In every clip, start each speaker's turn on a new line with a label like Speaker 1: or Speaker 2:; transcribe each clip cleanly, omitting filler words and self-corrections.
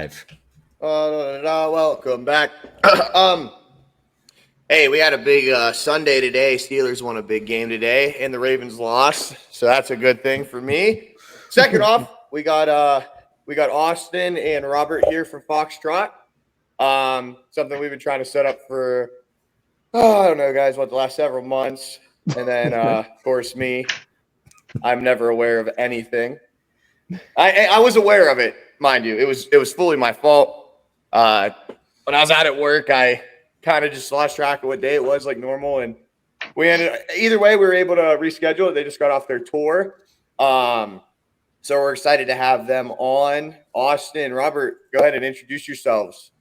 Speaker 1: live.
Speaker 2: Welcome back. um, hey, we had a big Sunday today. Steelers won a big game today, and the Ravens lost, so that's a good thing for me. Second off, we got Austin and Robert here from Fauxtrot. Something we've been trying to set up for I don't know, guys, the last several months, and then of course me. I'm never aware of anything. I was aware of it, mind you. It was fully my fault. When I was out at work, I kind of just lost track of what day it was, like normal, and either way, we were able to reschedule it. They just got off their tour, so we're excited to have them on. Austin, Robert, go ahead and introduce yourselves.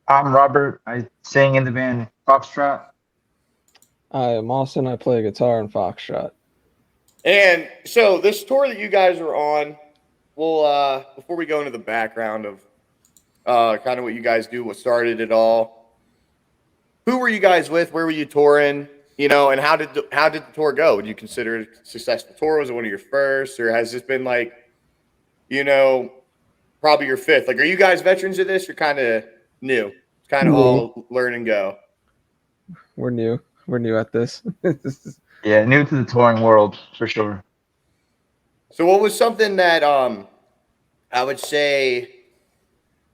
Speaker 3: I'm Robert. I sing in the band Fauxtrot.
Speaker 4: I'm Austin. I play guitar in Fauxtrot.
Speaker 2: And so this tour that you guys are on, we'll before we go into the background of kind of what you guys do, what started it all. Who were you guys with? Where were you touring? You know, and how did the tour go? Would you consider it a successful tour? Was it one of your first, or has this been like, you know, probably your fifth? Like, are you guys veterans of this? You're kind of new. It's kind of all learn and go.
Speaker 4: We're new. We're new at this.
Speaker 3: Yeah, new to the touring world for sure.
Speaker 2: So what was something that I would say,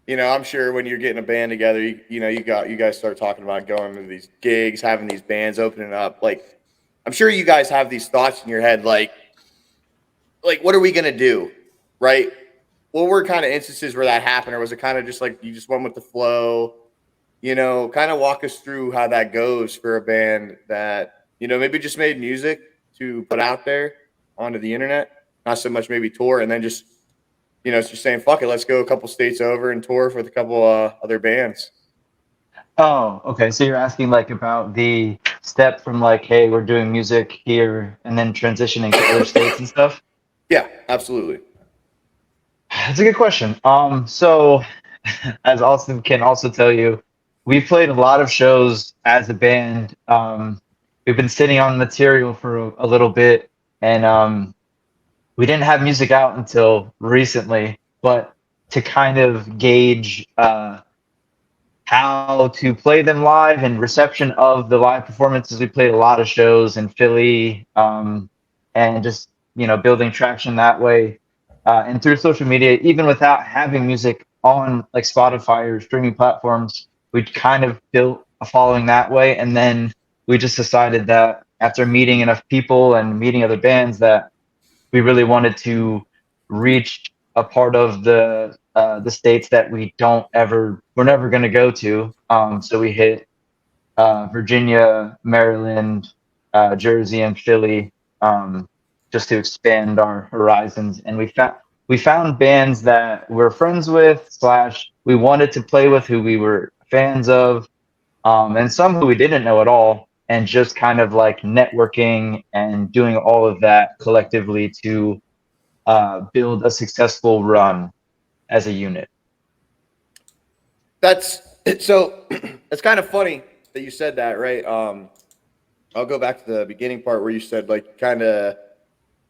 Speaker 2: you know, I'm sure when you're getting a band together, you guys start talking about going to these gigs, having these bands opening up. Like, I'm sure you guys have these thoughts in your head, like what are we gonna do, right? What were kind of instances where that happened, or was it kind of just like you just went with the flow? You know, kind of walk us through how that goes for a band that, you know, maybe just made music to put out there onto the internet, not so much maybe tour, and then just, you know, it's just saying, fuck it, let's go a couple states over and tour with a couple other bands.
Speaker 3: Oh, okay. So you're asking like about the step from like, hey, we're doing music here and then transitioning to other states and stuff?
Speaker 2: Yeah, absolutely.
Speaker 3: That's a good question. So as Austin can also tell you, we've played a lot of shows as a band. We've been sitting on material for a little bit, and we didn't have music out until recently. But to kind of gauge how to play them live and reception of the live performances, we played a lot of shows in Philly, and just, you know, building traction that way. And through social media, even without having music on like Spotify or streaming platforms, we kind of built a following that way. And then we just decided that after meeting enough people and meeting other bands, that we really wanted to reach a part of the states that we're never going to go to. So we hit Virginia, Maryland, Jersey, and Philly, just to expand our horizons. And we found bands that we're friends with / we wanted to play with, who we were fans of, and some who we didn't know at all, and just kind of like networking and doing all of that collectively to build a successful run as a unit.
Speaker 2: That's so it's kind of funny that you said that, right? I'll go back to the beginning part where you said, like, kind of,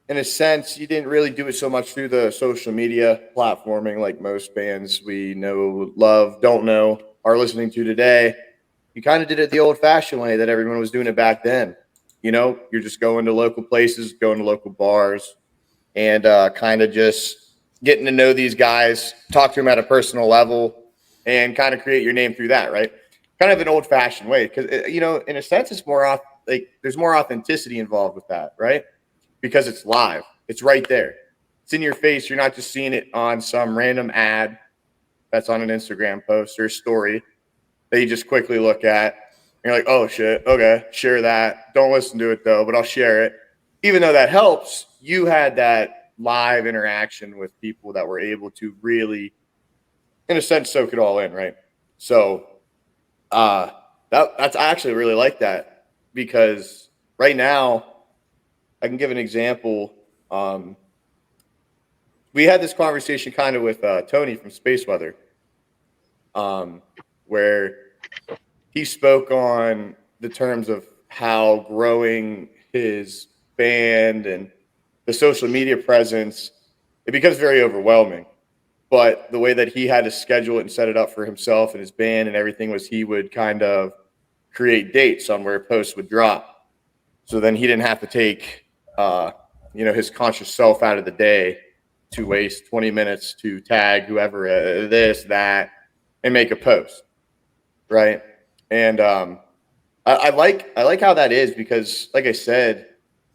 Speaker 2: in a sense, you didn't really do it so much through the social media platforming like most bands we know, love, don't know, are listening to today. You kind of did it the old-fashioned way that everyone was doing it back then. You know, you're just going to local places, going to local bars, and kind of just getting to know these guys, talk to them at a personal level, and kind of create your name through that, right? Kind of an old-fashioned way, because, you know, in a sense, it's more like there's more authenticity involved with that, right? Because it's live, it's right there, it's in your face. You're not just seeing it on some random ad that's on an Instagram post or a story that you just quickly look at. You're like, oh shit, okay, share that. Don't listen to it though, but I'll share it. Even though that helps, you had that live interaction with people that were able to really, in a sense, soak it all in, right? So that's I actually really like that, because right now I can give an example. We had this conversation kind of with Tony from Space Weather, where he spoke on the terms of how growing his band and the social media presence, it becomes very overwhelming. but the way that he had to schedule it and set it up for himself and his band and everything was he would kind of create dates on where posts would drop. So then he didn't have to take, his conscious self out of the day to waste 20 minutes to tag whoever this, that, and make a post. Right. And I like how that is because, like I said,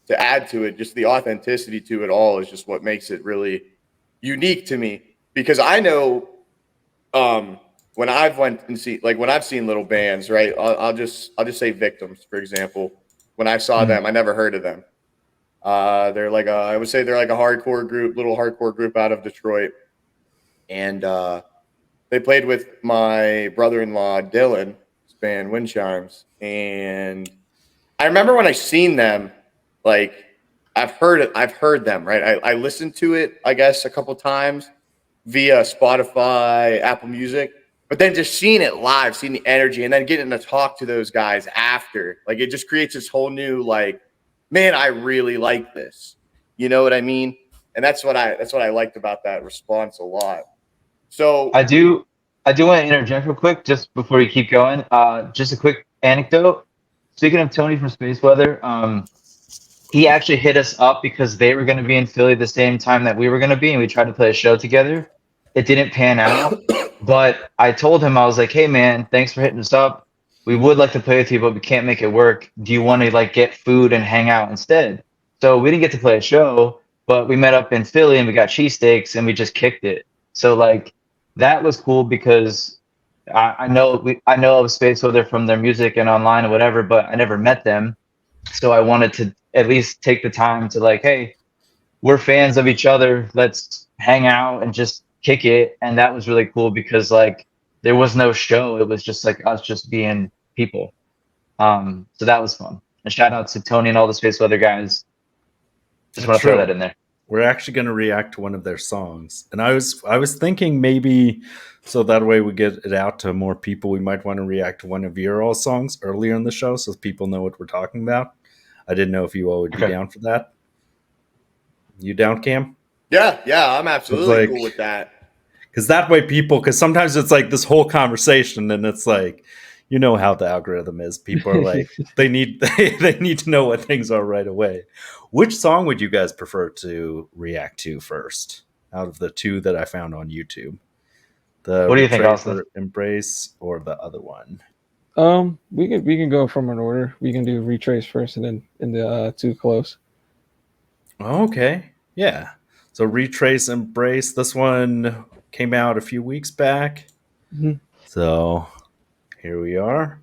Speaker 2: to add to it, just the authenticity to it all is just what makes it really unique to me. Because I know when I've went and when I've seen little bands, right? I'll just say Victims, for example. When I saw them, I never heard of them. They're like I would say they're like a hardcore group, little hardcore group out of Detroit, and they played with my brother-in-law Dylan's band Wind Chimes, and I remember when I seen them, like I've heard them, right? I listened to it, I guess, a couple times via Spotify, Apple Music, but then just seeing it live, seeing the energy, and then getting to talk to those guys after, like it just creates this whole new like, man, I really like this. You know what I mean? And that's what I liked about that response a lot. So
Speaker 3: I do want to interject real quick just before you keep going. Just a quick anecdote. Speaking of Tony from Space Weather, he actually hit us up because they were going to be in Philly the same time that we were going to be, and we tried to play a show together. It didn't pan out, but I told him, I was like, hey man, thanks for hitting us up. We would like to play with you, but we can't make it work. Do you want to like get food and hang out instead? So we didn't get to play a show, but we met up in Philly and we got cheesesteaks and we just kicked it. So like that was cool because I know of Space Weather from their music and online or whatever, but I never met them. So I wanted to at least take the time to like, hey, we're fans of each other. Let's hang out and just kick it. And that was really cool because like there was no show. It was just like us just being people. So that was fun. And shout out to Tony and all the Space Weather guys. Just want to throw that in there.
Speaker 1: We're actually going to react to one of their songs. And I was thinking maybe so that way we get it out to more people, we might want to react to one of your all songs earlier in the show so people know what we're talking about. I didn't know if you all would be down for that. You down, Cam?
Speaker 2: Yeah, I'm absolutely cool with that.
Speaker 1: Because that way because sometimes it's like this whole conversation and it's like, you know how the algorithm is. People are like, they need to know what things are right away. Which song would you guys prefer to react to first out of the two that I found on YouTube? What
Speaker 3: do you think, Austin?
Speaker 1: Embrace or the other one?
Speaker 4: We can go from an order. We can do Retrace first and then in the Too Close.
Speaker 1: Okay. Yeah. So Retrace Embrace. This one came out a few weeks back.
Speaker 4: Mm-hmm.
Speaker 1: So here we are.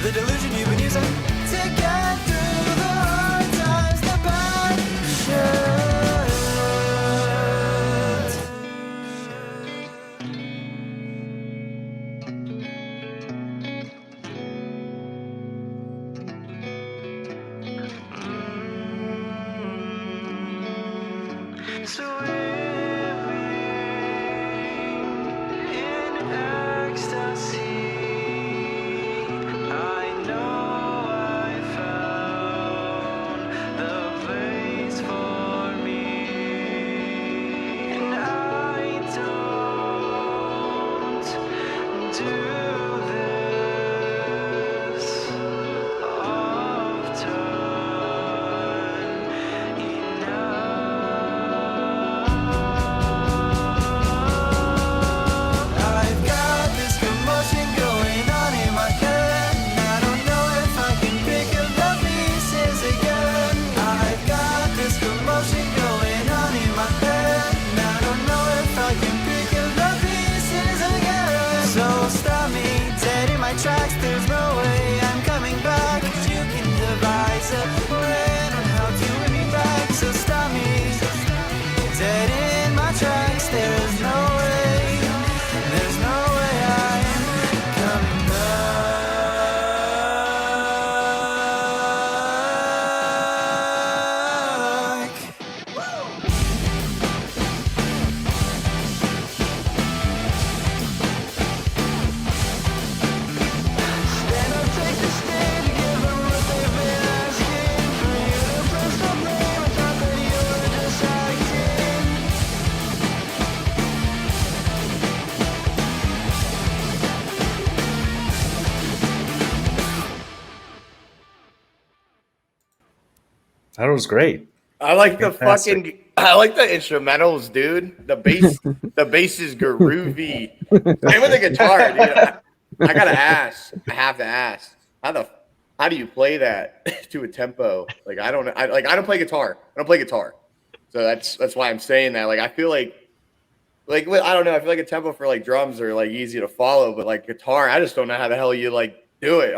Speaker 5: The delusion you've been using to get through the hard times, the bad. Sure.
Speaker 1: That was great.
Speaker 2: I like
Speaker 1: Fantastic.
Speaker 2: I like the instrumentals, dude. The bass is groovy. Same with the guitar, dude. I gotta ask. I have to ask. How do you play that to a tempo? Like I don't play guitar. I don't play guitar. So that's why I'm saying that. Like I feel like I don't know. I feel like a tempo for like drums are like easy to follow, but like guitar, I just don't know how the hell you like do it.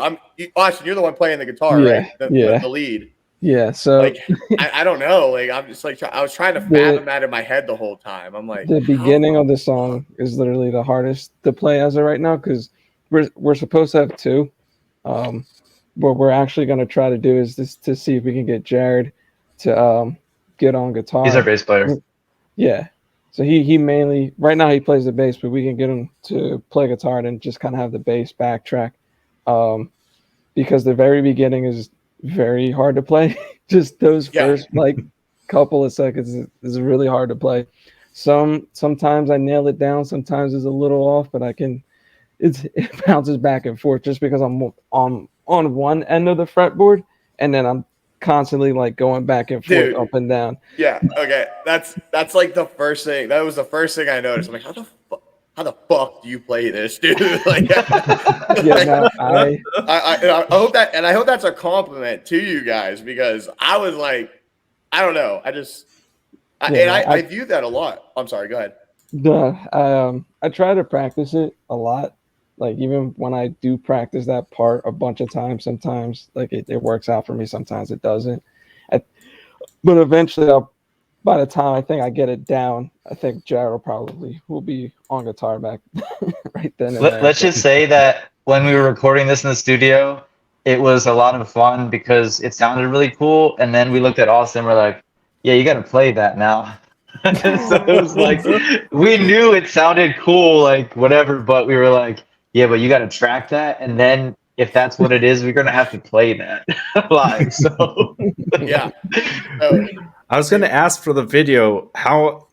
Speaker 2: Austin, you're the one playing the guitar, right? The lead.
Speaker 4: Yeah. So
Speaker 2: like I don't know. Like I'm just like I was trying to fathom that in my head the whole time. I'm like
Speaker 4: the beginning of the song is literally the hardest to play as of right now because we're supposed to have two. What we're actually going to try to do is this to see if we can get Jared to get on guitar.
Speaker 3: He's our bass player.
Speaker 4: Yeah. So he mainly right now he plays the bass, but we can get him to play guitar and just kind of have the bass backtrack. Because the very beginning is very hard to play. Just those first like couple of seconds is really hard to play. Sometimes I nail it down, sometimes it's a little off, but it bounces back and forth just because I'm on one end of the fretboard and then I'm constantly like going back and forth, up and down.
Speaker 2: Yeah. Okay. That's like the first thing. That was the first thing I noticed. I'm like, how the fuck do you play this, dude? Like, I hope that, and I hope that's a compliment to you guys because I was like, I don't know. I view that a lot. I'm sorry. Go ahead.
Speaker 4: I try to practice it a lot. Like even when I do practice that part a bunch of times, sometimes like it works out for me. Sometimes it doesn't. But eventually, by the time I think I get it down, I think Jared will be on guitar back right then.
Speaker 3: Let's just say that when we were recording this in the studio, it was a lot of fun because it sounded really cool. And then we looked at Austin and we're like, yeah, you got to play that now. So it was like, we knew it sounded cool, like whatever, but we were like, yeah, but you got to track that. And then if that's what it is, we're going to have to play that live. So
Speaker 2: yeah.
Speaker 1: I was going to ask for the video, how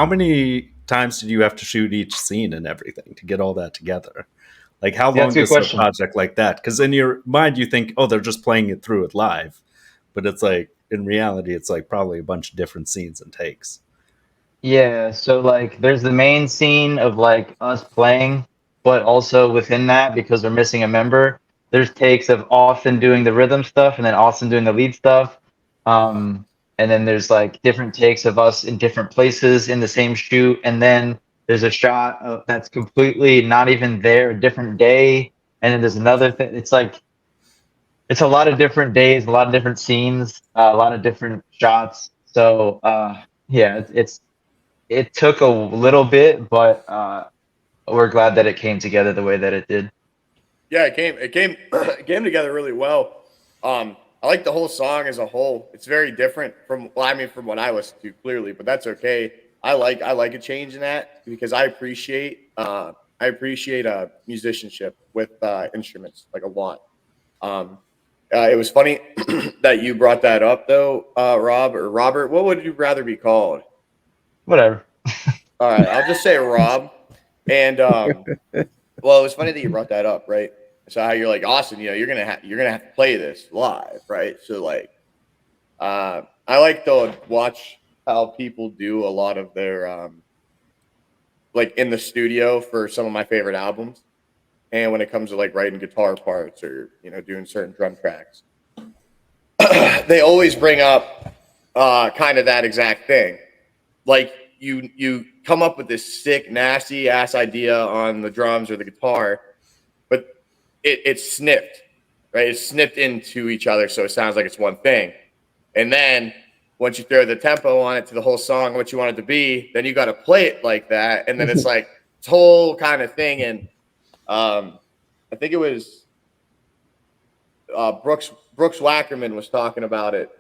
Speaker 1: many times did you have to shoot each scene and everything to get all that together? Like how long is a project like that? Because in your mind, you think, oh, they're just playing it through it live. But it's like, in reality, it's like probably a bunch of different scenes and takes.
Speaker 3: Yeah, so like there's the main scene of like us playing, but also within that, because we're missing a member, there's takes of Austin doing the rhythm stuff and then Austin doing the lead stuff. And then there's like different takes of us in different places in the same shoot. And then there's a shot that's completely not even there, a different day. And then there's another thing. It's like, it's a lot of different days, a lot of different scenes, a lot of different shots. So yeah, it took a little bit, but we're glad that it came together the way that it did.
Speaker 2: Yeah, it came together really well. I like the whole song as a whole. It's very different from what I listened to clearly, but that's okay. I like a change in that because I appreciate musicianship with instruments like a lot. It was funny that you brought that up though, Rob or Robert. What would you rather be called?
Speaker 3: Whatever.
Speaker 2: All right, I'll just say Rob. And well, it was funny that you brought that up, right? So how you're like, Austin, you're gonna have to play this live, right? So like, I like to watch how people do a lot of their like in the studio for some of my favorite albums, and when it comes to like writing guitar parts or doing certain drum tracks, they always bring up kind of that exact thing. Like you come up with this sick, nasty ass idea on the drums or the guitar, but it's snipped, right? It's snipped into each other, so it sounds like it's one thing. And then once you throw the tempo on it to the whole song, what you want it to be, then you got to play it like that, and then it's like this whole kind of thing. And I think it was Brooks Wackerman was talking about it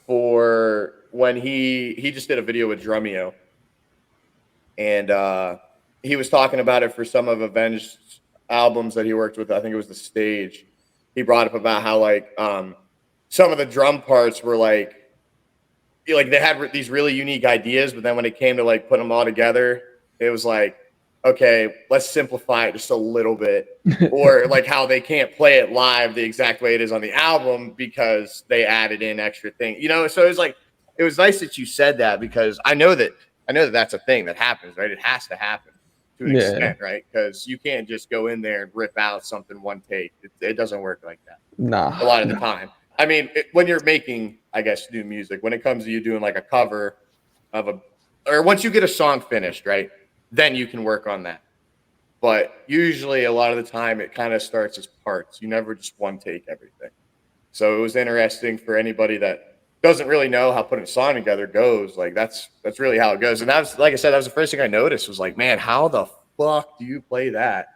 Speaker 2: for when he just did a video with Drumeo, and he was talking about it for some of Avenged's albums that he worked with. I think it was The Stage. He brought up about how like some of the drum parts were like they had these really unique ideas, but then when it came to like putting them all together, it was like, okay, let's simplify it just a little bit. Or like how they can't play it live the exact way it is on the album because they added in extra things, So it was like, it was nice that you said that because I know that that's a thing that happens, right? It has to happen to an extent, right? Because you can't just go in there and rip out something one take. It doesn't work like that.
Speaker 4: Nah.
Speaker 2: A lot of the time. I mean, when you're making, I guess, new music, when it comes to you doing like a cover of or once you get a song finished, right? Then you can work on that. But usually a lot of the time it kind of starts as parts. You never just one take everything. So it was interesting for anybody that doesn't really know how putting a song together goes. Like that's really how it goes. And that was, like I said, that was the first thing I noticed was like, man, how the fuck do you play that?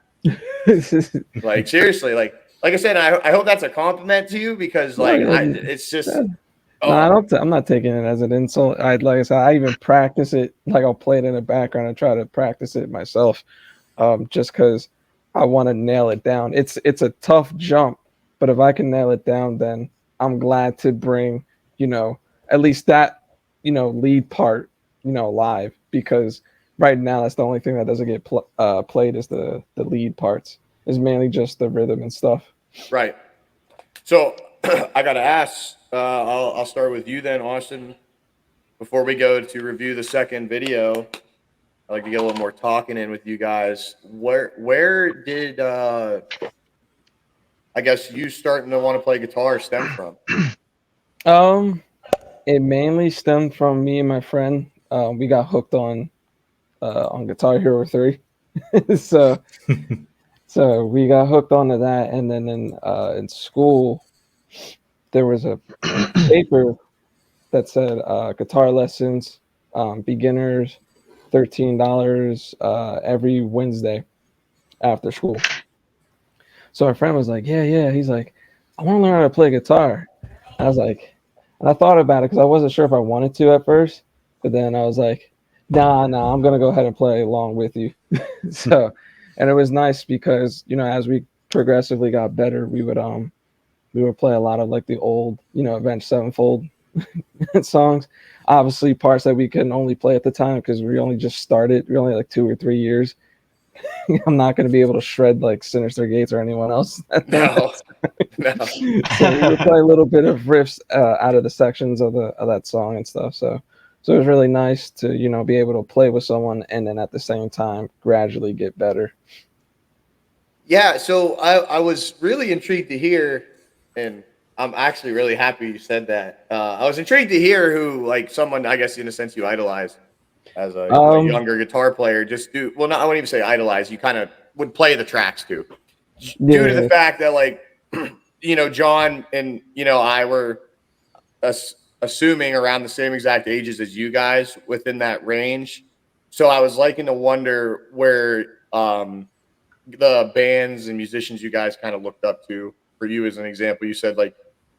Speaker 2: Like seriously, like I said, I hope that's a compliment to you because like it's just.
Speaker 4: No, I'm not taking it as an insult. Like I said, I even practice it. Like I'll play it in the background and try to practice it myself, just because I want to nail it down. It's a tough jump, but if I can nail it down, then I'm glad to bring at least that lead part live, because right now that's the only thing that doesn't get played is the lead parts. Is mainly just the rhythm and stuff.
Speaker 2: Right. So I gotta ask. I'll start with you then, Austin. Before we go to review the second video, I'd like to get a little more talking in with you guys. Where did I guess you starting to want to play guitar stem from?
Speaker 4: It mainly stemmed from me and my friend. We got hooked on Guitar Hero 3. So we got hooked onto that, and then in school there was a paper that said guitar lessons, beginners, $13 every Wednesday after school. So our friend was like, yeah. He's like, I want to learn how to play guitar. I was like, and I thought about it because I wasn't sure if I wanted to at first, but then I was like, nah, I'm gonna go ahead and play along with you. So, and it was nice because as we progressively got better, we would play a lot of like the old Avenged Sevenfold songs. Obviously, parts that we couldn't only play at the time because we only just started. We only like 2 or 3 years. I'm not going to be able to shred like Sinister Gates or anyone else.
Speaker 2: No.
Speaker 4: So we would play a little bit of riffs out of the sections of that song and stuff. So it was really nice to be able to play with someone and then at the same time gradually get better.
Speaker 2: Yeah. So I was really intrigued to hear, and I'm actually really happy you said that. I was intrigued to hear who, like, someone, I guess, in a sense, you idolize as a younger guitar player. Just I wouldn't even say idolize. You kind of would play the tracks to, due to the fact that, like, John and I were assuming around the same exact ages as you guys within that range. So I was liking to wonder where the bands and musicians you guys kind of looked up to. For you, as an example, you said like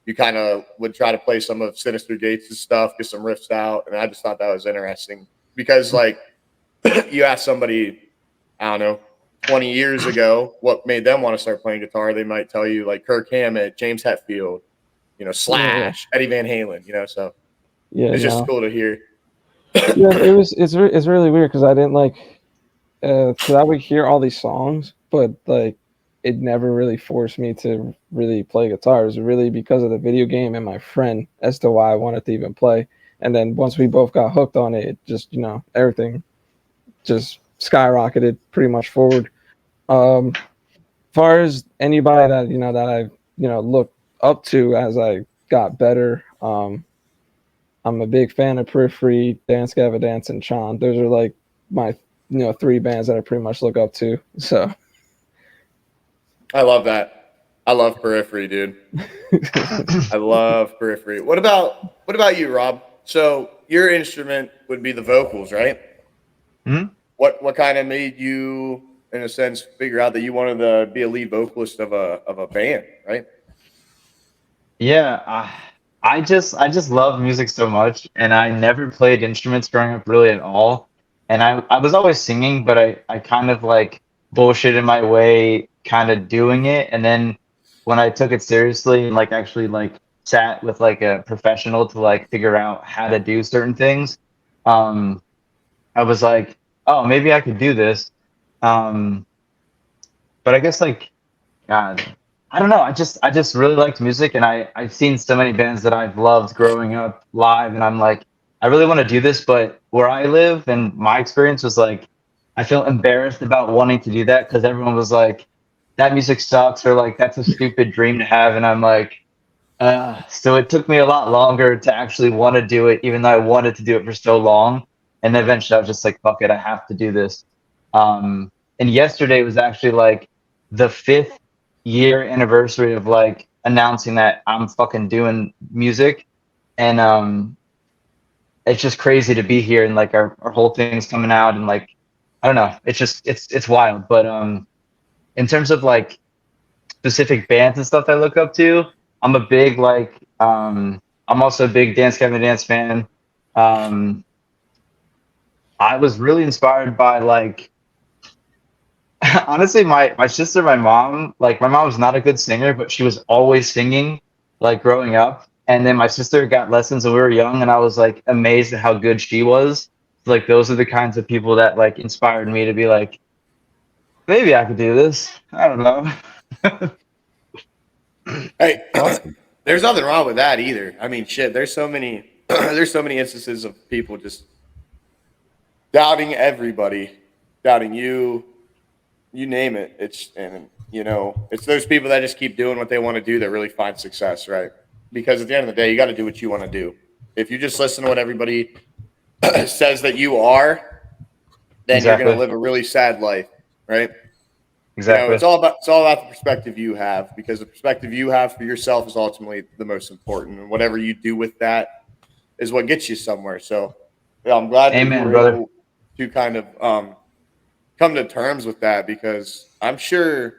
Speaker 2: you kind of would try to play some of Sinister Gates' stuff, get some riffs out, and I just thought that was interesting because, like, you ask somebody, I don't know, 20 years ago, what made them want to start playing guitar, they might tell you, like, Kirk Hammett, James Hetfield, you know, Slash, Eddie Van Halen, you know, so it's just cool to hear.
Speaker 4: Yeah, it's really weird because I didn't like, because I would hear all these songs, but like it never really forced me to really play guitar. It was really because of the video game and my friend as to why I wanted to even play. And then once we both got hooked on it, it just, you know, everything just skyrocketed pretty much forward. Far as anybody that, you know, that I, you know, looked up to as I got better, I'm a big fan of Periphery, Dance Gavin Dance, and Chan. Those are like my, you know, 3 bands that I pretty much look up to. So
Speaker 2: I love that. I love Periphery, dude. I love Periphery. What about you, Rob? So your instrument would be the vocals, right?
Speaker 3: Mm-hmm.
Speaker 2: What kind of made you, in a sense, figure out that you wanted to be a lead vocalist of a band, right?
Speaker 3: Yeah, I just love music so much, and I never played instruments growing up really at all. And I was always singing, but I kind of like bullshitted my way kind of doing it. And then when I took it seriously and like actually like sat with like a professional to like figure out how to do certain things, um, I was like, oh, maybe I could do this. Um, but I guess like God, I don't know. I just really liked music, and I've seen so many bands that I've loved growing up live, and I'm like, I really want to do this, but where I live and my experience was like, I felt embarrassed about wanting to do that because everyone was like, that music sucks, or like that's a stupid dream to have, and I'm like, so it took me a lot longer to actually want to do it, even though I wanted to do it for so long, and then eventually I was just like, fuck it, I have to do this. And yesterday was actually like the 5th-year anniversary of like announcing that I'm fucking doing music, and it's just crazy to be here and like our whole thing's coming out, and like I don't know, it's just it's wild. But in terms of like specific bands and stuff I look up to, I'm a big like I'm also a big Dance Gavin Dance fan. um I was really inspired by like honestly, my sister, my mom, like my mom was not a good singer, but she was always singing like growing up. And then my sister got lessons when we were young, and I was like amazed at how good she was. Like those are the kinds of people that like inspired me to be like, maybe I could do this. I don't know.
Speaker 2: Hey,
Speaker 1: Awesome.
Speaker 2: there's nothing wrong with that either. I mean, shit, there's so many there's so many instances of people just doubting everybody, doubting you name it. It's, and you know, it's those people that just keep doing what they want to do that really find success, right? Because at the end of the day, you got to do what you want to do. If you just listen to what everybody says that you are, then you're going to
Speaker 3: Exactly.
Speaker 2: live a really sad life, right? You know,
Speaker 3: Exactly.
Speaker 2: it's all about the perspective you have, because the perspective you have for yourself is ultimately the most important, and whatever you do with that is what gets you somewhere. So, yeah, I'm glad that you
Speaker 3: Amen,
Speaker 2: were
Speaker 3: brother.
Speaker 2: able to kind of come to terms with that, because I'm sure,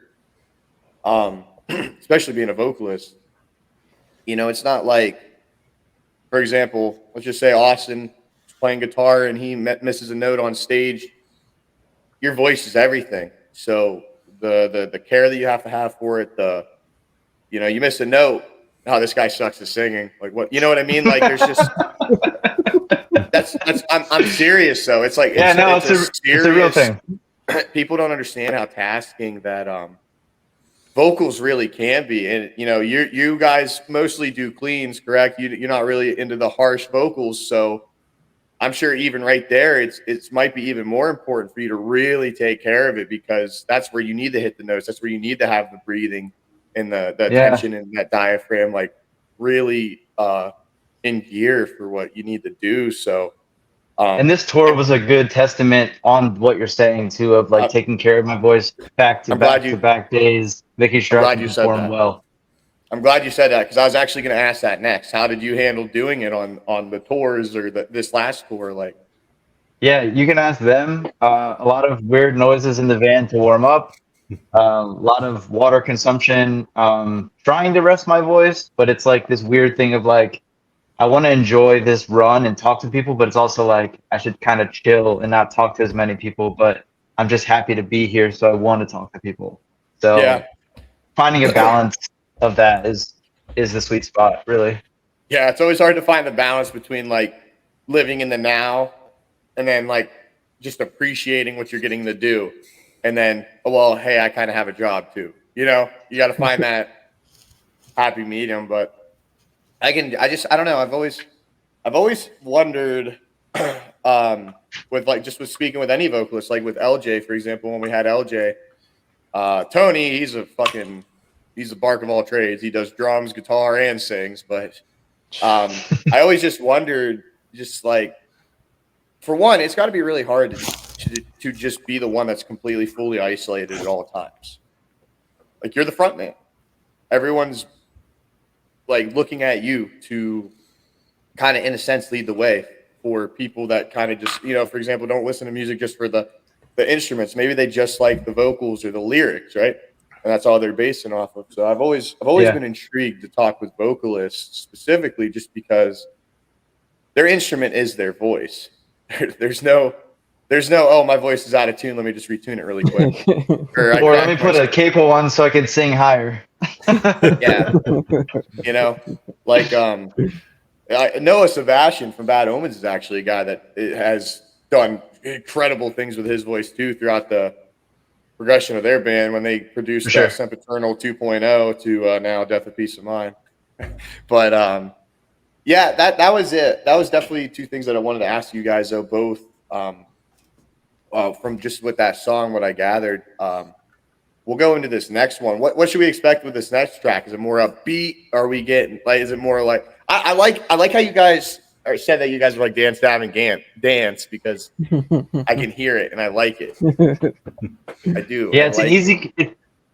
Speaker 2: especially being a vocalist, you know, it's not like, for example, let's just say Austin is playing guitar and he misses a note on stage. Your voice is everything. So the care that you have to have for it, you know, you miss a note. Oh, this guy sucks at singing. Like, what, you know what I mean? Like, there's just that's I'm serious though. It's like
Speaker 3: Yeah, no,
Speaker 2: it's a
Speaker 3: it's a real
Speaker 2: serious.
Speaker 3: thing.
Speaker 2: People don't understand how tasking that vocals really can be. And you know, you guys mostly do cleans, correct? You're not really into the harsh vocals, so I'm sure even right there, it's might be even more important for you to really take care of it, because that's where you need to hit the notes. That's where you need to have the breathing and the
Speaker 3: Yeah.
Speaker 2: tension and that diaphragm, like really in gear for what you need to do. So
Speaker 3: And this tour was a good testament on what you're saying too, of like
Speaker 2: I,
Speaker 3: taking care of my voice back to
Speaker 2: I'm glad
Speaker 3: back to
Speaker 2: you
Speaker 3: back days, making
Speaker 2: I'm
Speaker 3: sure I
Speaker 2: glad
Speaker 3: can
Speaker 2: you said
Speaker 3: perform
Speaker 2: that.
Speaker 3: well.
Speaker 2: I'm glad you said that, because I was actually going to ask that next. How did you handle doing it on the tours, or this last tour? Like,
Speaker 3: Yeah, you can ask them. A lot of weird noises in the van to warm up. A lot of water consumption, trying to rest my voice, but it's like this weird thing of like, I want to enjoy this run and talk to people, but it's also like I should kind of chill and not talk to as many people, but I'm just happy to be here, so I want to talk to people.
Speaker 2: Yeah.
Speaker 3: So finding a balance of that is the sweet spot, really.
Speaker 2: Yeah, it's always hard to find the balance between like living in the now and then like just appreciating what you're getting to do. And then, oh, well, hey, I kind of have a job too. You know, you got to find that happy medium. But I don't know. I've always wondered with like just with speaking with any vocalist, like with LJ, for example, when we had LJ, Tony, he's the bark of all trades. He does drums, guitar, and sings. But I always just wondered, just like, for one, it's got to be really hard to just be the one that's completely fully isolated at all times. Like, you're the front man. Everyone's like looking at you to kind of, in a sense, lead the way for people that kind of just, for example, don't listen to music just for the instruments. Maybe they just like the vocals or the lyrics, right? And that's all they're basing off of. So I've always been intrigued to talk with vocalists specifically, just because their instrument is their voice. There's no, oh, my voice is out of tune, let me just retune it really quick.
Speaker 3: Or let me put a capo on so I can sing higher.
Speaker 2: Yeah. Like Noah Sebastian from Bad Omens is actually a guy that has done incredible things with his voice too throughout the progression of their band when they produced Sempiternal 2.0 to now Death of Peace of Mind. But yeah, that was it. That was definitely two things that I wanted to ask you guys, though, both from just with that song, what I gathered. We'll go into this next one. What should we expect with this next track? Is it more upbeat? Are we getting like? Is it more like? I like how you guys said that you guys were like dance, dance because I can hear it and I like it. I do.
Speaker 3: Yeah,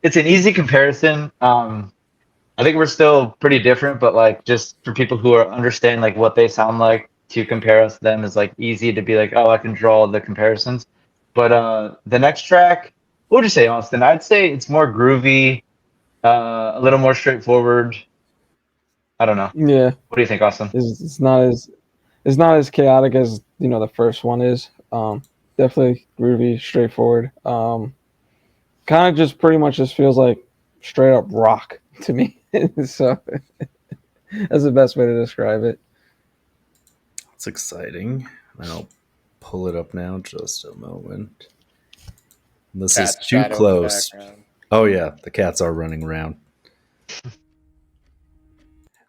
Speaker 3: it's an easy comparison. I think we're still pretty different, but like just for people who are understand like what they sound like, to compare us to them is like easy to be like, oh, I can draw the comparisons. But the next track, what would you say, Austin? I'd say it's more groovy, a little more straightforward. I don't know.
Speaker 4: Yeah.
Speaker 3: What do you think, Austin?
Speaker 4: It's not as chaotic as the first one is. Definitely groovy, straightforward. Kind of just pretty much just feels like straight up rock to me. So that's the best way to describe it.
Speaker 1: It's exciting. I'll pull it up now. Just a moment. This is too close. Oh yeah, the cats are running around.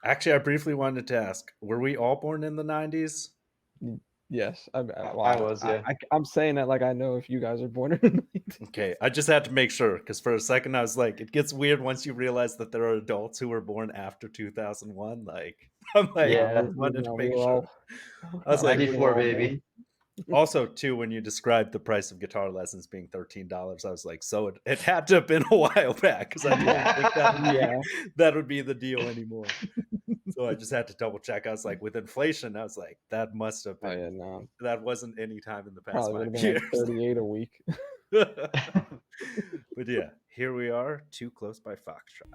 Speaker 1: Actually, I briefly wanted to ask: were we all born in the 90s?
Speaker 4: Yes, I
Speaker 3: was. Yeah,
Speaker 4: I'm saying that like I know if you guys are born in the 90s.
Speaker 1: Okay, I just had to make sure because for a second I was like, it gets weird once you realize that there are adults who were born after 2001. Like, I'm like,
Speaker 3: yeah,
Speaker 1: I wanted to make sure. I was like,
Speaker 3: 94, baby.
Speaker 1: Also, too, when you described the price of guitar lessons being $13, I was like, so it had to have been a while back because I didn't think that would be the deal anymore. So I just had to double check. I was like, with inflation, I was like, that must have been.
Speaker 4: Oh, yeah, no.
Speaker 1: That wasn't any time in the past
Speaker 4: Probably
Speaker 1: 5 years.
Speaker 4: Like 38 a week.
Speaker 1: But yeah, here we are, Too Close by Fauxtrot.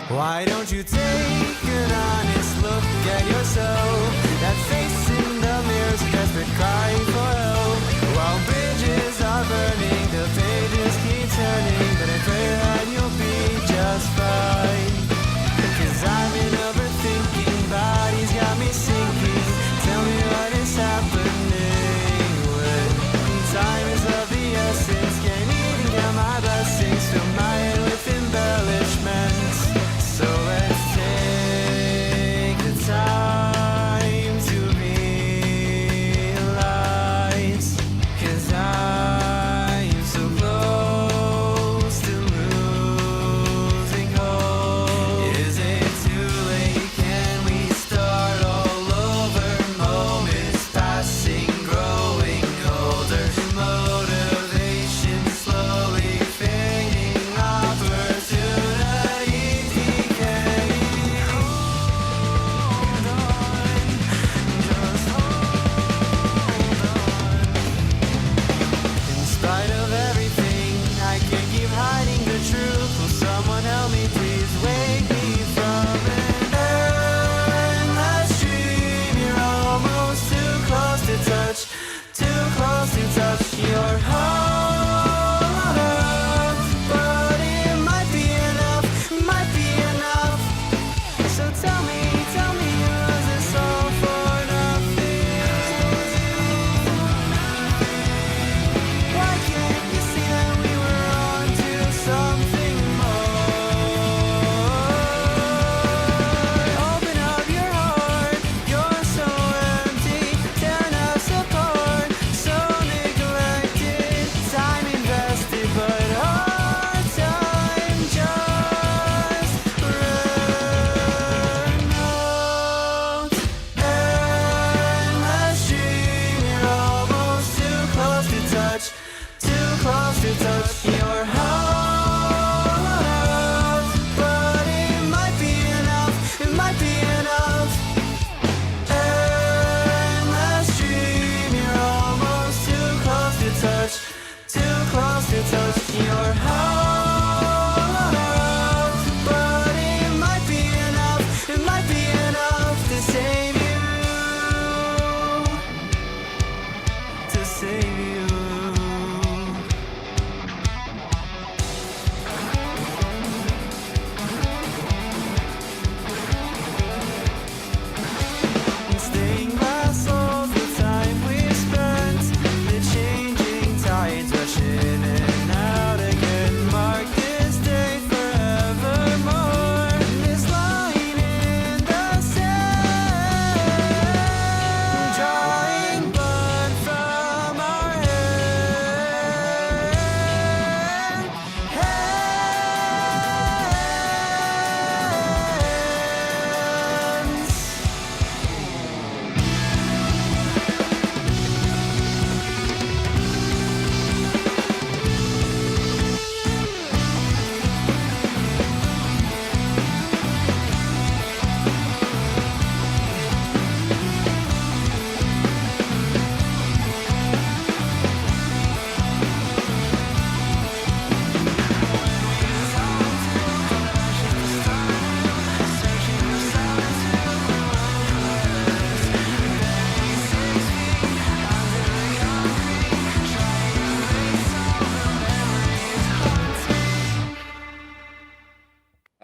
Speaker 5: Why don't you take an honest look at yourself? That face in the mirror's desperate crying for help. While bridges are burning, the pages keep turning, but I pray that you'll be just fine. 'Cause I've been overthinking, body's got me sinking. Tell me what is happening when time is of the essence. Can't even count my blessings, fill my head with embellishments. So let's take the time to realize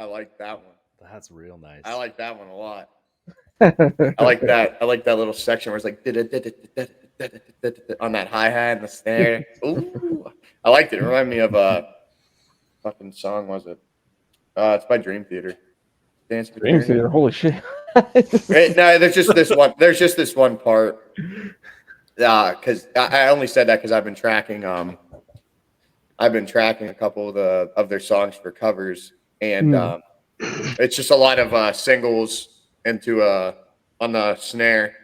Speaker 2: like that one.
Speaker 1: That's real nice.
Speaker 2: I like that one a lot. I like that. I like that little section where it's like on that hi hat and the snare. Ooh, I liked it. It reminded me of fucking song was it? It's by Dream Theater. Dance
Speaker 4: Dream Theater. Holy shit.
Speaker 2: No, there's just this one. There's just this one part. Because I only said that because I've been tracking. I've been tracking a couple of their songs for covers, and it's just a lot of singles into on the snare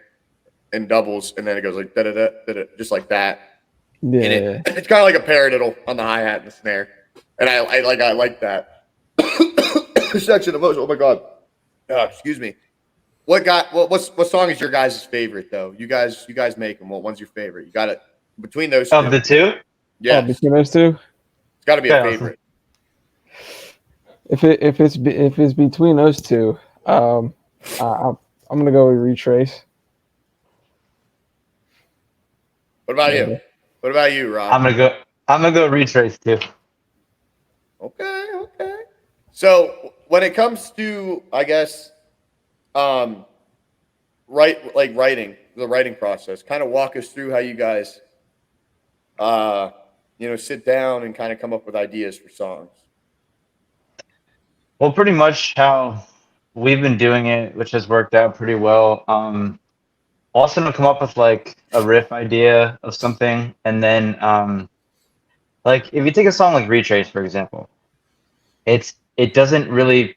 Speaker 2: and doubles, and then it goes like da da da da, just like that.
Speaker 4: Yeah,
Speaker 2: and it's kind of like a paradiddle on the hi hat and the snare, and I like that section of motion. Oh my god, excuse me. What song is your guys' favorite though? You guys make them. What one's your favorite? You got it between those two.
Speaker 3: Of the two?
Speaker 2: Yeah,
Speaker 4: between those two,
Speaker 2: it's got to be a favorite.
Speaker 4: If it's between those two, I'm gonna go with Retrace.
Speaker 2: What about you? What about you, Rob?
Speaker 3: I'm gonna go Retrace too.
Speaker 2: Okay. So when it comes to, I guess, writing, the writing process, kind of walk us through how you guys, sit down and kind of come up with ideas for songs.
Speaker 3: Well, pretty much how we've been doing it, which has worked out pretty well. Also to come up with like a riff idea of something, and then like if you take a song like Retrace, for example, it doesn't really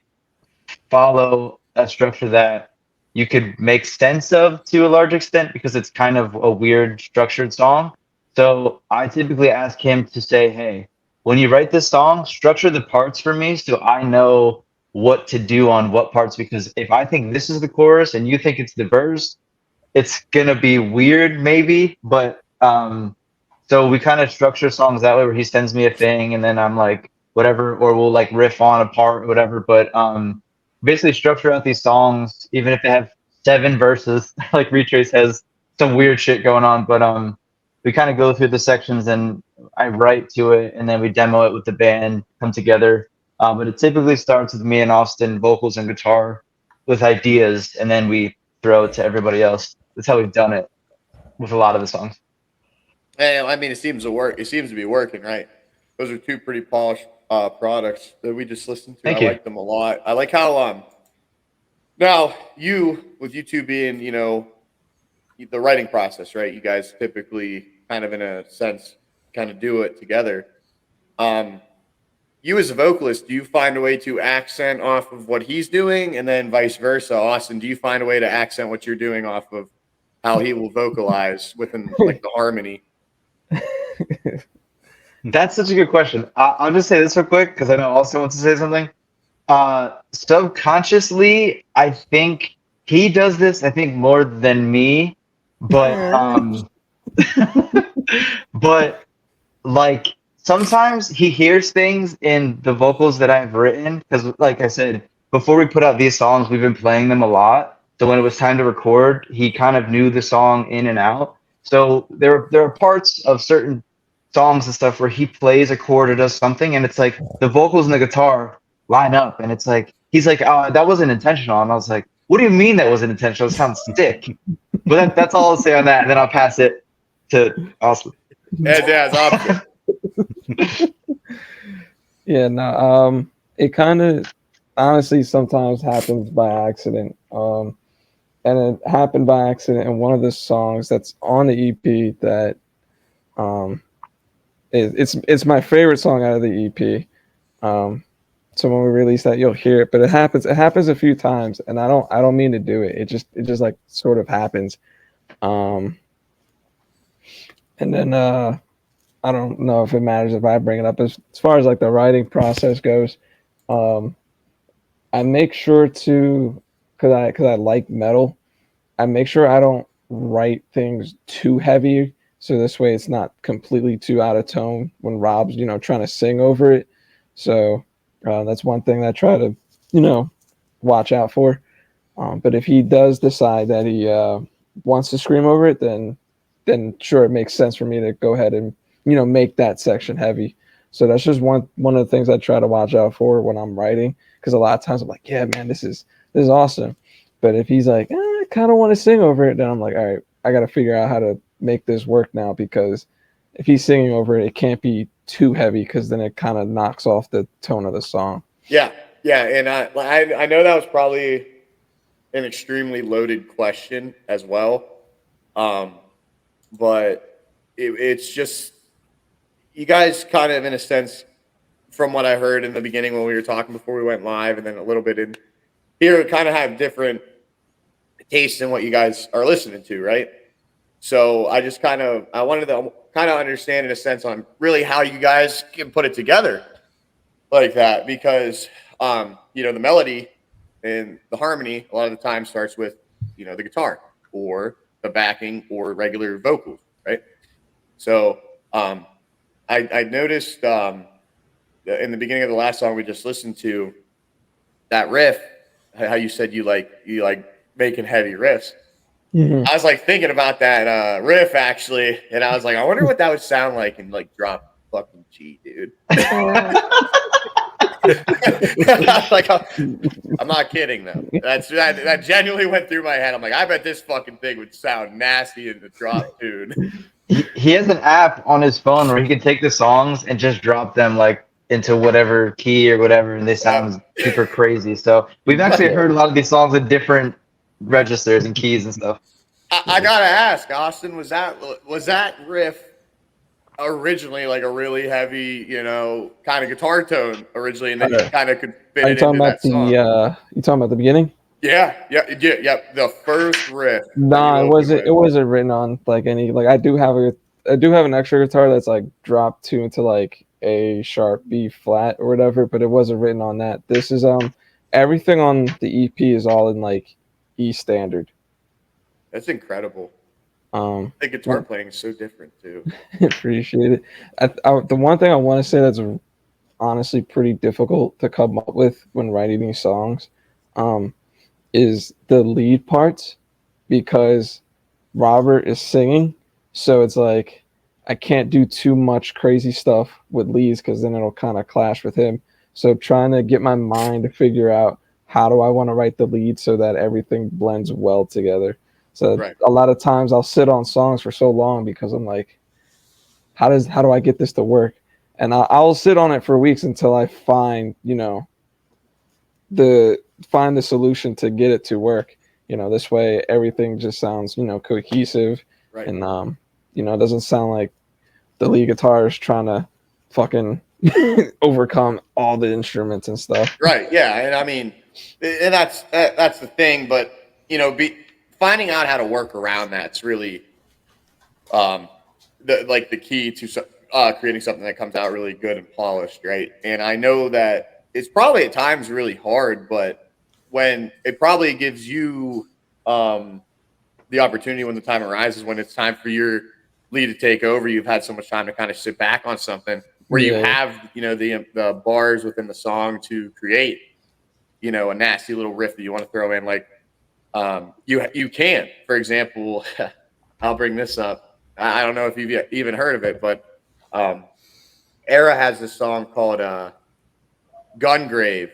Speaker 3: follow a structure that you could make sense of to a large extent because it's kind of a weird structured song. So I typically ask him to say, hey, when you write this song, structure the parts for me so I know what to do on what parts, because if I think this is the chorus and you think it's the verse, it's gonna be weird maybe, but so we kind of structure songs that way where he sends me a thing and then I'm like whatever, or we'll like riff on a part or whatever, but basically structure out these songs even if they have 7 verses. Like Retrace has some weird shit going on, but we kind of go through the sections and I write to it and then we demo it with the band, come together. But it typically starts with me and Austin, vocals and guitar, with ideas, and then we throw it to everybody else. That's how we've done it with a lot of the songs.
Speaker 2: Hey, I mean, it seems to work. It seems to be working, right? Those are 2 pretty polished products that we just listened to.
Speaker 3: Thank
Speaker 2: I
Speaker 3: you.
Speaker 2: like them a lot. I like how now with you 2 being, the writing process, right? You guys typically kind of in a sense kind of do it together. You as a vocalist, do you find a way to accent off of what he's doing, and then vice versa? Austin, do you find a way to accent what you're doing off of how he will vocalize within like the harmony?
Speaker 3: That's such a good question. I'll just say this real quick because I know Austin wants to say something. Subconsciously, I think he does this, I think, more than me, but but like sometimes he hears things in the vocals that I've written, because like I said, before we put out these songs, we've been playing them a lot. So when it was time to record, he kind of knew the song in and out. So there are parts of certain songs and stuff where he plays a chord or does something, and it's like the vocals and the guitar line up, and it's like he's like, "Oh, that wasn't intentional," and I was like, "What do you mean that wasn't intentional? It sounds sick." But that's all I'll say on that, and then I'll pass it to Austin.
Speaker 2: It's opposite.
Speaker 4: Yeah, no, it kind of honestly sometimes happens by accident. And it happened by accident in one of the songs that's on the EP that it's my favorite song out of the EP. So when we release that, you'll hear it, but it happens a few times, and I don't mean to do it. It just like sort of happens. And then I don't know if it matters if I bring it up as far as like the writing process goes. I make sure to, because I like metal, I make sure I don't write things too heavy, so this way it's not completely too out of tone when Rob's trying to sing over it. So that's one thing that I try to watch out for. But if he does decide that he wants to scream over it, then sure, it makes sense for me to go ahead and make that section heavy. So that's just one of the things I try to watch out for when I'm writing, because a lot of times I'm like, yeah, man, this is awesome. But if he's like, I kind of want to sing over it, then I'm like, all right, I got to figure out how to make this work now, because if he's singing over it, it can't be too heavy, because then it kind of knocks off the tone of the song.
Speaker 2: Yeah, and I know that was probably an extremely loaded question as well, but it's just you guys kind of, in a sense, from what I heard in the beginning when we were talking before we went live, and then a little bit in here, kind of have different tastes in what you guys are listening to, right? So I wanted to kind of understand, in a sense, on really how you guys can put it together like that, because the melody and the harmony a lot of the time starts with the guitar or the backing or regular vocals, right? So I noticed in the beginning of the last song we just listened to, that riff, how you said you like making heavy riffs.
Speaker 4: Mm-hmm.
Speaker 2: I was like thinking about that riff actually, and I was like, I wonder what that would sound like in like drop fucking G, dude. Like, I'm not kidding though. That genuinely went through my head. I'm like, I bet this fucking thing would sound nasty in the drop tune.
Speaker 3: He has an app on his phone where he can take the songs and just drop them like into whatever key or whatever, and they sound super crazy. So we've actually heard a lot of these songs in different registers and keys and stuff.
Speaker 2: I gotta ask, Austin, was that riff originally like a really heavy, kind of guitar tone originally, and then you kind of could fit it into that song?
Speaker 4: You talking about the beginning?
Speaker 2: Yeah. The first riff.
Speaker 4: Nah, it wasn't written on like any, like I do have an extra guitar that's like drop 2 into like A sharp B flat or whatever, but it wasn't written on that. This is everything on the EP is all in like E standard.
Speaker 2: That's incredible. The guitar playing is so different too.
Speaker 4: Appreciate it. The one thing I want to say that's honestly pretty difficult to come up with when writing these songs is the lead parts, because Robert is singing, so it's like I can't do too much crazy stuff with leads, because then it'll kind of clash with him. So trying to get my mind to figure out how do I want to write the lead so that everything blends well together. So a lot of times I'll sit on songs for so long because I'm like, how do I get this to work? And I'll sit on it for weeks until I find, the solution to get it to work. This way everything just sounds, cohesive, right. And it doesn't sound like the lead guitar is trying to fucking overcome all the instruments and stuff.
Speaker 2: Right. Yeah. And I mean, and that's the thing, but finding out how to work around that's really the key to creating something that comes out really good and polished, right? And I know that it's probably at times really hard, but when it probably gives you the opportunity when the time arises, when it's time for your lead to take over, you've had so much time to kind of sit back on something where you have the bars within the song to create a nasty little riff that you want to throw in, like you can, for example, I'll bring this up. I don't know if you've even heard of it, but Era has this song called Gungrave.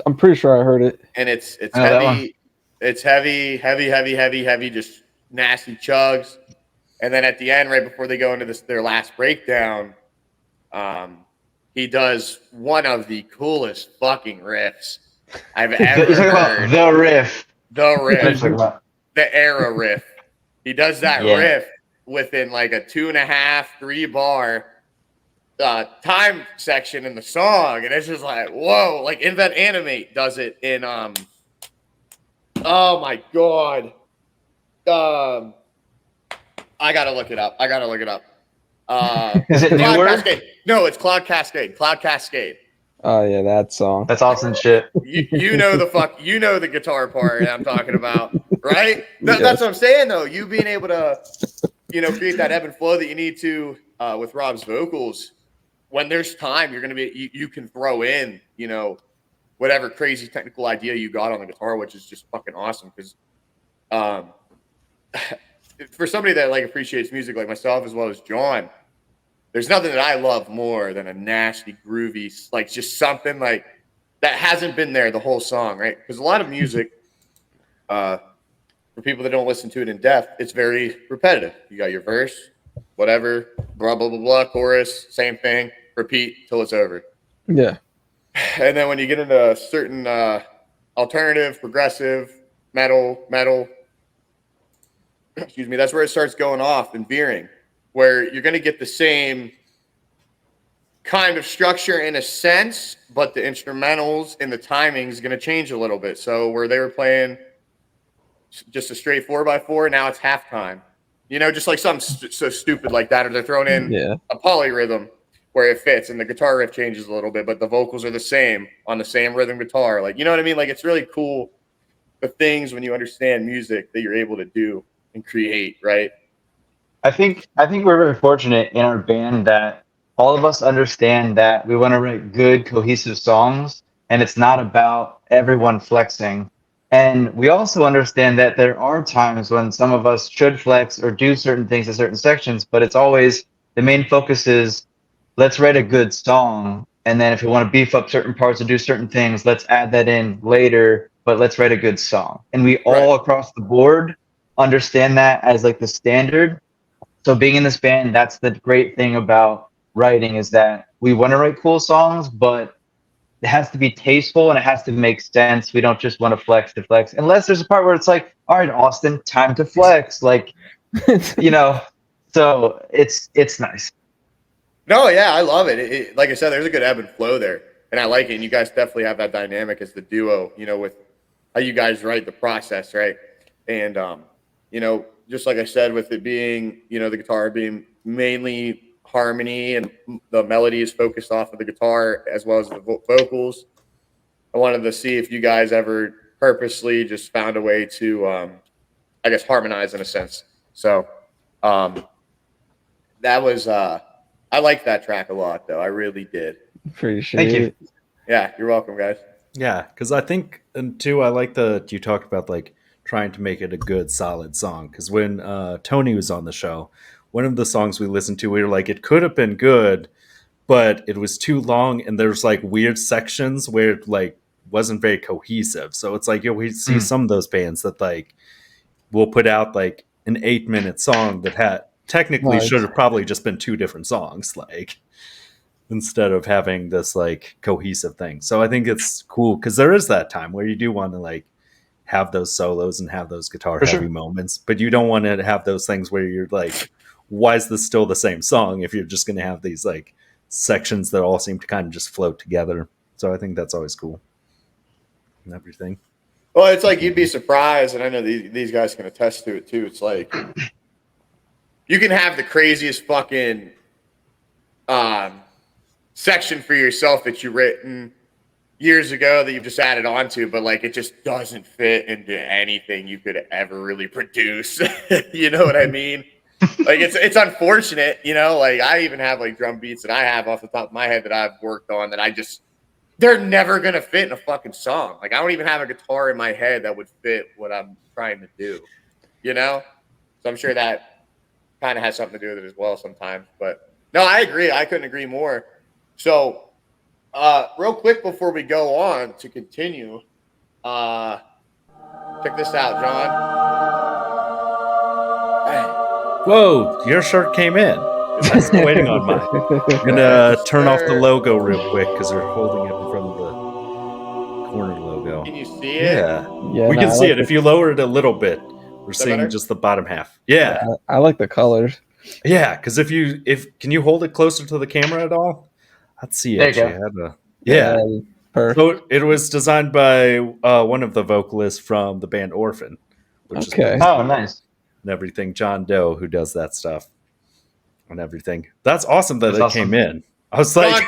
Speaker 4: I'm pretty sure I heard it.
Speaker 2: And it's heavy. It's heavy, just nasty chugs. And then at the end, right before they go into their last breakdown, he does one of the coolest fucking riffs I've ever heard.
Speaker 3: The riff.
Speaker 2: The Era riff. He does that riff within like a 2.5, 3 bar time section in the song, and it's just like, whoa! Like Invent Animate does it in oh my god, I gotta look it up.
Speaker 3: Is it newer?
Speaker 2: Cascade. No, it's Cloud Cascade.
Speaker 4: Oh yeah, that song.
Speaker 3: That's awesome shit.
Speaker 2: You know the guitar part I'm talking about, right? That's what I'm saying though. You being able to, create that ebb and flow that you need to with Rob's vocals. When there's time, you're gonna be you can throw in, whatever crazy technical idea you got on the guitar, which is just fucking awesome. Because for somebody that like appreciates music like myself as well as John, there's nothing that I love more than a nasty, groovy, like just something like that hasn't been there the whole song, right? Because a lot of music, for people that don't listen to it in depth, it's very repetitive. You got your verse, whatever, blah, blah, blah, blah, chorus, same thing, repeat till it's over.
Speaker 4: Yeah.
Speaker 2: And then when you get into certain alternative, progressive, metal, excuse me, that's where it starts going off and veering, where you're going to get the same kind of structure in a sense, but the instrumentals and the timing is going to change a little bit. So where they were playing just a straight 4x4, now it's halftime. You know, just like something so stupid like that, or they're throwing in a polyrhythm where it fits and the guitar riff changes a little bit, but the vocals are the same on the same rhythm guitar. Like, you know what I mean? Like, it's really cool, the things when you understand music that you're able to do and create, right?
Speaker 3: I think we're very fortunate in our band that all of us understand that we want to write good, cohesive songs, and it's not about everyone flexing. And we also understand that there are times when some of us should flex or do certain things in certain sections, but it's always the main focus is let's write a good song. And then if we want to beef up certain parts or do certain things, let's add that in later, but let's write a good song. And we all across the board understand that as like the standard. So being in this band, that's the great thing about writing, is that we want to write cool songs, but it has to be tasteful and it has to make sense. We don't just want to flex, unless there's a part where it's like, all right, Austin, time to flex. Like, you know, so it's nice.
Speaker 2: No, yeah, I love it. Like I said, there's a good ebb and flow there, and I like it. And you guys definitely have that dynamic as the duo, you know, with how you guys write the process, right? And, you know, just like I said, with it being, you know, the guitar being mainly harmony and the melody is focused off of the guitar as well as the vocals, I wanted to see if you guys ever purposely just found a way to, I guess, harmonize in a sense. So that was, I like that track a lot, though. I really did.
Speaker 4: Appreciate
Speaker 3: Thank you.
Speaker 4: it.
Speaker 2: Yeah, you're welcome, guys.
Speaker 1: Yeah, because I think, and too, I like that you talked about like trying to make it a good, solid song. Because when Tony was on the show, one of the songs we listened to, we were like, it could have been good, but it was too long, and there's like weird sections where it like wasn't very cohesive. So it's like, we see some of those bands that like will put out like an 8-minute song that had technically should have probably just been 2 different songs, like, instead of having this like cohesive thing. So I think it's cool because there is that time where you do want to like have those solos and have those guitar heavy moments, but you don't want to have those things where you're like, why is this still the same song if you're just going to have these like sections that all seem to kind of just float together. So I think that's always cool and everything.
Speaker 2: Well, it's like you'd be surprised, and I know these guys can attest to it too. It's like you can have the craziest fucking section for yourself that you written years ago that you've just added on to, but like it just doesn't fit into anything you could ever really produce. You know what I mean? Like it's unfortunate, you know, like I even have like drum beats that I have off the top of my head that I've worked on that they're never going to fit in a fucking song. Like I don't even have a guitar in my head that would fit what I'm trying to do, you know? So I'm sure that kind of has something to do with it as well sometimes, but no, I agree. I couldn't agree more. So, real quick before we go on to continue, check this out, John.
Speaker 1: Whoa, your shirt came in. I'm still waiting on mine. I'm gonna turn off the logo real quick because they're holding it in front of the corner logo.
Speaker 2: Can you see it?
Speaker 1: Yeah,
Speaker 4: Yeah,
Speaker 1: we
Speaker 4: no,
Speaker 1: can
Speaker 4: I
Speaker 1: see
Speaker 4: like
Speaker 1: it. If you lower it a little bit, we're seeing
Speaker 2: better?
Speaker 1: just the bottom half. Yeah,
Speaker 4: I like the colors.
Speaker 1: yeah. Because can you hold it closer to the camera at all? Let's see.
Speaker 3: There you
Speaker 1: Actually, yeah.
Speaker 4: Perfect.
Speaker 1: So it was designed by one of the vocalists from the band Orphan, which is pretty
Speaker 3: Oh,
Speaker 1: cool.
Speaker 3: nice.
Speaker 1: And everything. John Doe, who does that stuff and everything. That's awesome that it came in. I was like,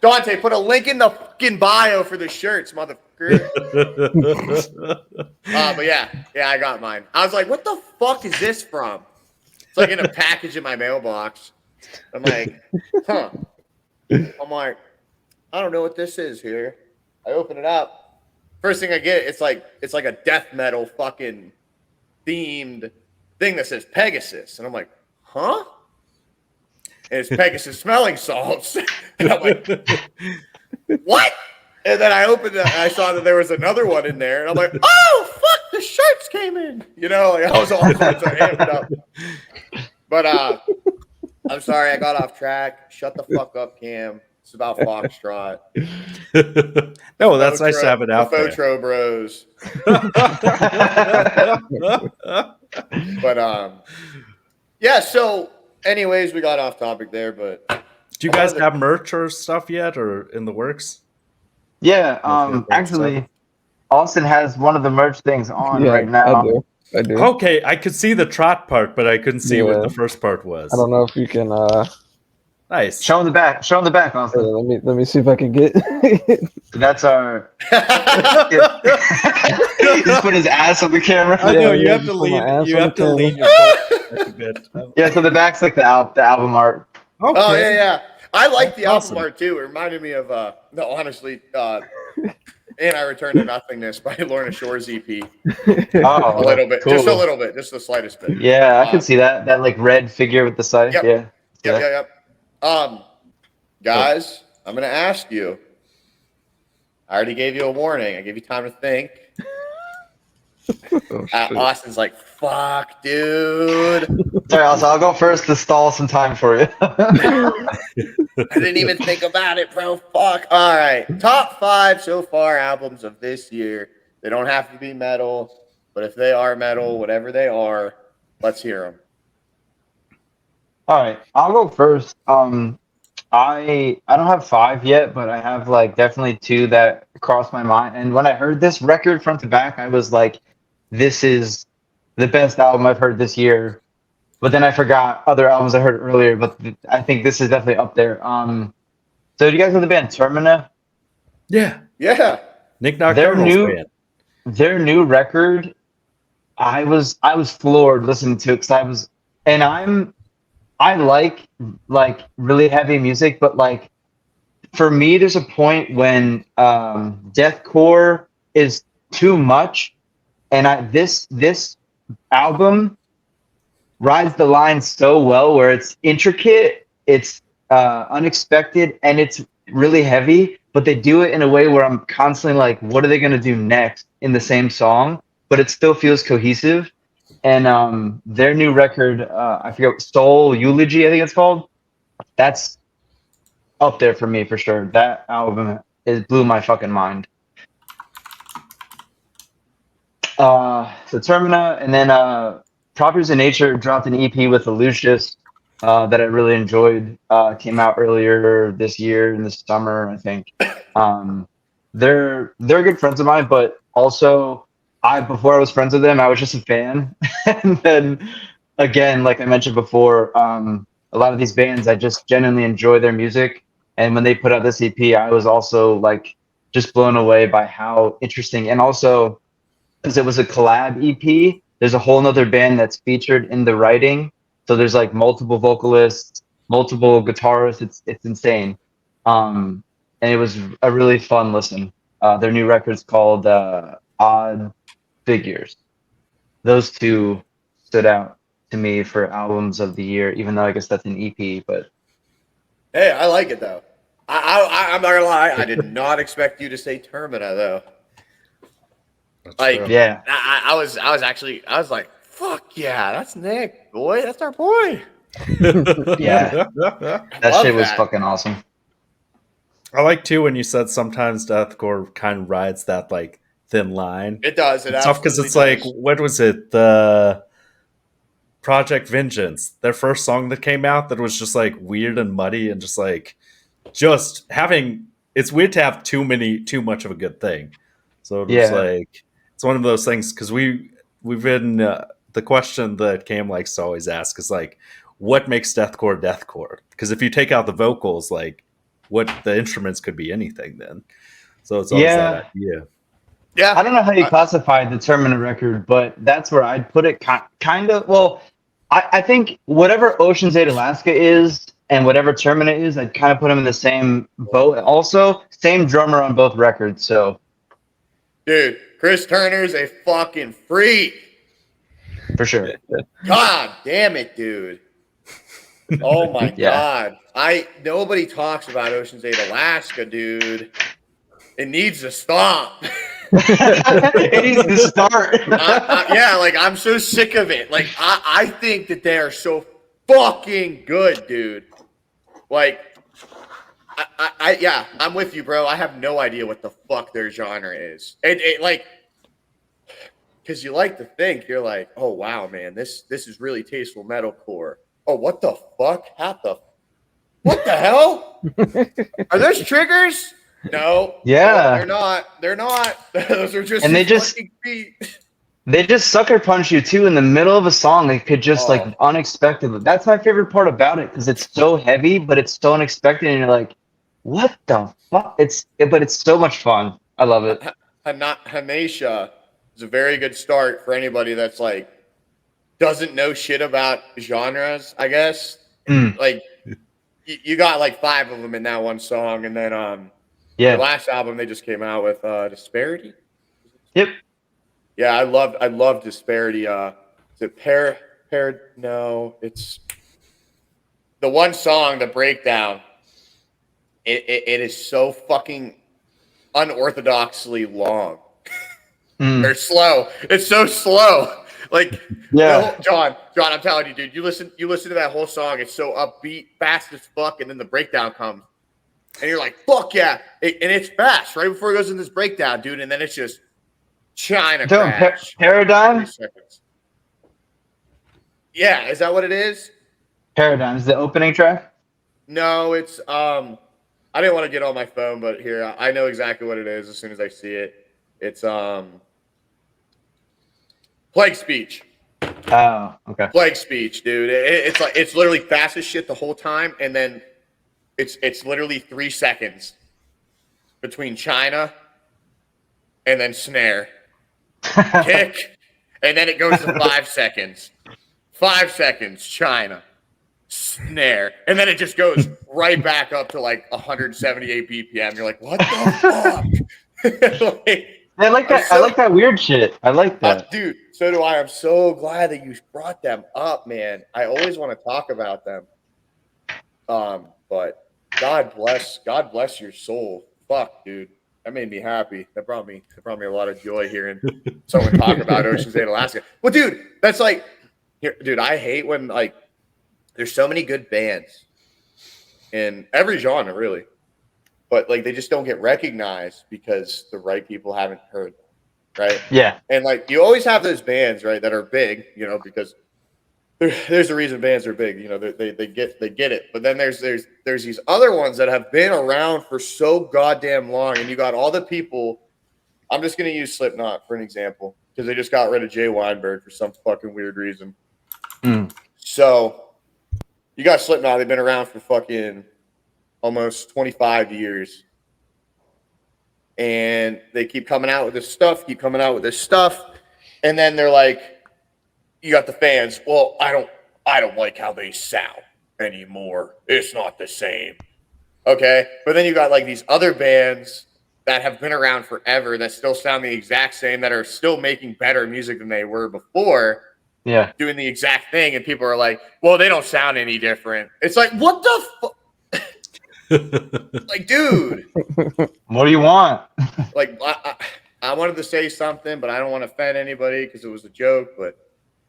Speaker 2: Dante, put a link in the fucking bio for the shirts, motherfucker. But yeah, I got mine. I was like, what the fuck is this from? It's like in a package in my mailbox. I'm like, huh. I'm like, I don't know what this is here. I open it up. First thing I get, it's like a death metal fucking themed thing that says Pegasus. And I'm like, huh? it's Pegasus smelling salts. And I'm like, what? And then I opened it, and I saw that there was another one in there, and I'm like, oh, fuck, the shirts came in. You know, like I was all sorts of amped up. But I'm sorry, I got off track. Shut the fuck up, Cam. It's about Fauxtrot.
Speaker 1: No, that's nice to have it out
Speaker 2: the
Speaker 1: there.
Speaker 2: Fauxtrot bros. But yeah. So, anyways, we got off topic there. But
Speaker 1: do you guys have merch or stuff yet, or in the works?
Speaker 3: Yeah, actually, Austin has one of the merch things on right now.
Speaker 4: I do.
Speaker 1: Okay, I could see the trot part, but I couldn't see what the first part was.
Speaker 4: I don't know if you can.
Speaker 1: Nice.
Speaker 3: Show him the back. Show him the back, Austin.
Speaker 4: Let me see if I can get.
Speaker 3: That's our. He's put his ass on the camera.
Speaker 1: I know you have to lean. You have to lean your back a bit.
Speaker 3: Yeah, so the back's like the album art.
Speaker 1: Okay.
Speaker 2: Oh yeah. I like the album art too. It reminded me of no, honestly, and I Return to Nothingness by Lorna Shore's EP.
Speaker 3: Oh,
Speaker 2: a little bit,
Speaker 3: cool.
Speaker 2: just a little bit, just the slightest bit.
Speaker 3: Yeah, I can see that. That like red figure with the side.
Speaker 2: Yep.
Speaker 3: Yeah.
Speaker 2: Yep. Guys, I'm gonna ask you. I already gave you a warning. I gave you time to think. Austin's like, fuck, dude.
Speaker 3: Sorry, Austin, I'll go first to stall some time for you.
Speaker 2: I didn't even think about it, bro. Fuck. All right. Top 5 so far albums of this year. They don't have to be metal, but if they are metal, whatever they are, let's hear them.
Speaker 3: All right, I'll go first. I don't have 5 yet, but I have like definitely 2 that crossed my mind. And when I heard this record front to back, I was like, this is the best album I've heard this year. But then I forgot other albums I heard earlier, but I think this is definitely up there. So do you guys know the band Termina?
Speaker 1: Yeah. Nick Nocturnal's band.
Speaker 3: Their new record, I was floored listening to it because I like really heavy music, but like for me, there's a point when deathcore is too much, and this album rides the line so well where it's intricate, it's unexpected, and it's really heavy, but they do it in a way where I'm constantly like, what are they going to do next in the same song? But it still feels cohesive. And their new record, I forget, Soul Eulogy, I think it's called. That's up there for me for sure. That album blew my fucking mind. So Termina, and then Properties of Nature dropped an EP with Lucius that I really enjoyed. Came out earlier this year in the summer, I think. They're good friends of mine, but also before I was friends with them, I was just a fan. And then again, like I mentioned before, a lot of these bands, I just genuinely enjoy their music. And when they put out this EP, I was also like just blown away by how interesting. And also, because it was a collab EP, there's a whole nother band that's featured in the writing. So there's like multiple vocalists, multiple guitarists. It's insane. And it was a really fun listen. Their new record's called Odd Figures. Those 2 stood out to me for albums of the year, even though I guess that's an EP. But
Speaker 2: hey, I like it though. I'm not gonna lie, I did not expect you to say Termina though.
Speaker 1: That's
Speaker 2: like,
Speaker 1: true.
Speaker 2: yeah, I was like, fuck yeah, that's Nick, boy, that's our boy.
Speaker 3: yeah, that shit was fucking awesome.
Speaker 1: I like too when you said sometimes deathcore kind of rides that like thin line.
Speaker 2: It does. It's
Speaker 1: tough because it's like, what was it? The Project Vengeance, their first song that came out that was just like weird and muddy and just having. It's weird to have too much of a good thing. So it was like it's one of those things because we've been the question that Cam likes to always ask is like, what makes deathcore? Because if you take out the vocals, like what the instruments could be anything then. So it's always that idea.
Speaker 2: Yeah.
Speaker 3: I don't know how you classify the Termina record, but that's where I'd put it kind of. Well, I think whatever Ocean's 8 Alaska is and whatever Termina is, I'd kind of put them in the same boat. Also, same drummer on both records. So,
Speaker 2: dude, Chris Turner's a fucking freak.
Speaker 3: For sure.
Speaker 2: God damn it, dude. Oh my
Speaker 3: Yeah.
Speaker 2: God. Nobody talks about Ocean's 8 Alaska, dude. It needs to stop.
Speaker 3: It needs to start.
Speaker 2: Yeah, like I'm so sick of it. Like I think that they are so fucking good, dude. Like yeah, I'm with you, bro. I have no idea what the fuck their genre is. It like, because you like to think you're like, oh wow, man, this is really tasteful metalcore. Oh, what the fuck? What the hell? Are those triggers? No,
Speaker 3: Yeah.
Speaker 2: they're not. They're not. Those are just
Speaker 3: And they just
Speaker 2: fucking beat.
Speaker 3: they just sucker punch you too in the middle of a song. It could just like
Speaker 2: Oh.
Speaker 3: unexpectedly. That's my favorite part about it because it's so heavy, but it's so unexpected, and you're like, "What the fuck?" But it's so much fun. I love it.
Speaker 2: Hanesha is a very good start for anybody that's like doesn't know shit about genres, I guess.
Speaker 3: Mm.
Speaker 2: Like you got like 5 of them in that one song, and then
Speaker 3: Yeah.
Speaker 2: their last album they just came out with Disparity.
Speaker 3: Yep.
Speaker 2: Yeah, I love Disparity. Is it no, it's the one song, the breakdown. It is so fucking unorthodoxly long. Or slow. It's so slow. Like,
Speaker 3: Yeah.
Speaker 2: John, I'm telling you, dude, you listen to that whole song. It's so upbeat, fast as fuck, and then the breakdown comes, and you're like, "Fuck yeah!" And it's fast right before it goes in this breakdown, dude, and then it's just China crash.
Speaker 3: Paradigm.
Speaker 2: 3 seconds. Yeah, is that what it is?
Speaker 3: Paradigm is the opening track.
Speaker 2: No, it's I didn't want to get on my phone, but here I know exactly what it is as soon as I see it. It's Plague Speech.
Speaker 3: Oh, okay.
Speaker 2: Plague Speech, dude. It's like it's literally fast as shit the whole time, and then it's literally 3 seconds between China and then snare, kick, and then it goes to 5 seconds. 5 seconds, China, snare, and then it just goes right back up to like 178 BPM. You're like, what the fuck?
Speaker 3: I like that. I like that weird shit. I like that,
Speaker 2: dude. So do I. I'm so glad that you brought them up, man. I always want to talk about them. But God bless your soul. Fuck, dude. That made me happy. That brought me a lot of joy hearing someone talk about Ocean's 8 Alaska. Well, dude, that's like, dude, I hate when like there's so many good bands in every genre, really, but like they just don't get recognized because the right people haven't heard them, right?
Speaker 3: Yeah.
Speaker 2: And like you always have those bands, right, that are big, you know, because there's a reason bands are big, you know, they get it. But then there's these other ones that have been around for so goddamn long, and you got all the people. I'm just gonna use Slipknot for an example because they just got rid of Jay Weinberg for some fucking weird reason. So you got Slipknot. They've been around for fucking almost 25 years. And they keep coming out with this stuff, And then they're like, you got the fans. Well, I don't like how they sound anymore. It's not the same. Okay. But then you got like these other bands that have been around forever that still sound the exact same, that are still making better music than they were before.
Speaker 3: Yeah.
Speaker 2: Doing the exact thing. And people are like, well, they don't sound any different. It's like, what the fuck? Like, dude,
Speaker 3: what do you want?
Speaker 2: Like, I wanted to say something, but I don't want to offend anybody because it was a joke, but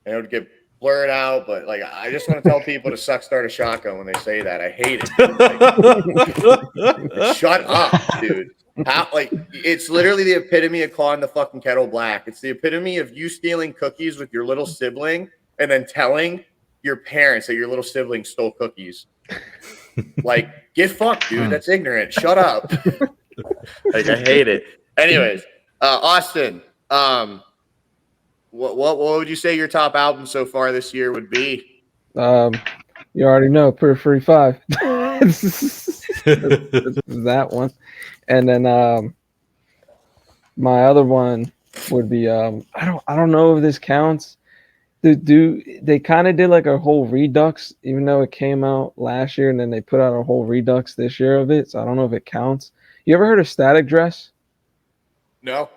Speaker 2: it would get blurred out. But like, I just want to tell people to suck Start a Shotgun when they say that. I hate it. Like, shut up, dude. How, like, it's literally the epitome of calling the fucking kettle black. It's the epitome of you stealing cookies with your little sibling and then telling your parents that your little sibling stole cookies. Like, get fucked, dude. That's ignorant. Shut up. Like, I hate it. Anyways, Austin, what would you say your top album so far this year would be?
Speaker 4: You already know, Periphery 5. That one. And then my other one would be I don't know if this counts. They kind of did like a whole redux, even though it came out last year, and then they put out a whole redux this year of it. So I don't know if it counts. You ever heard of Static Dress?
Speaker 2: No.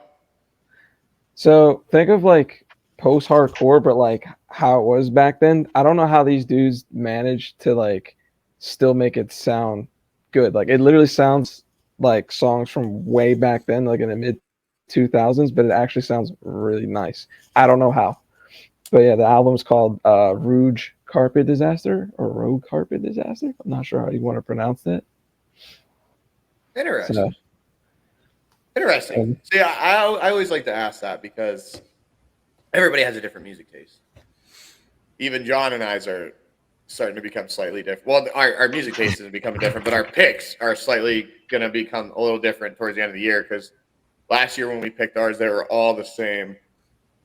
Speaker 4: So think of like post-hardcore, but like how it was back then. I don't know how these dudes managed to like still make it sound good. Like it literally sounds like songs from way back then, like in the mid 2000s, but it actually sounds really nice. I don't know how. But yeah, the album's called Rouge Carpet Disaster or Rogue Carpet Disaster. I'm not sure how you want to pronounce that.
Speaker 2: Interesting.
Speaker 4: So,
Speaker 2: Interesting. See, I always like to ask that because everybody has a different music taste. Even John and I's are starting to become slightly different. Well, our music taste is becoming different, but our picks are slightly going to become a little different towards the end of the year because last year when we picked ours, they were all the same.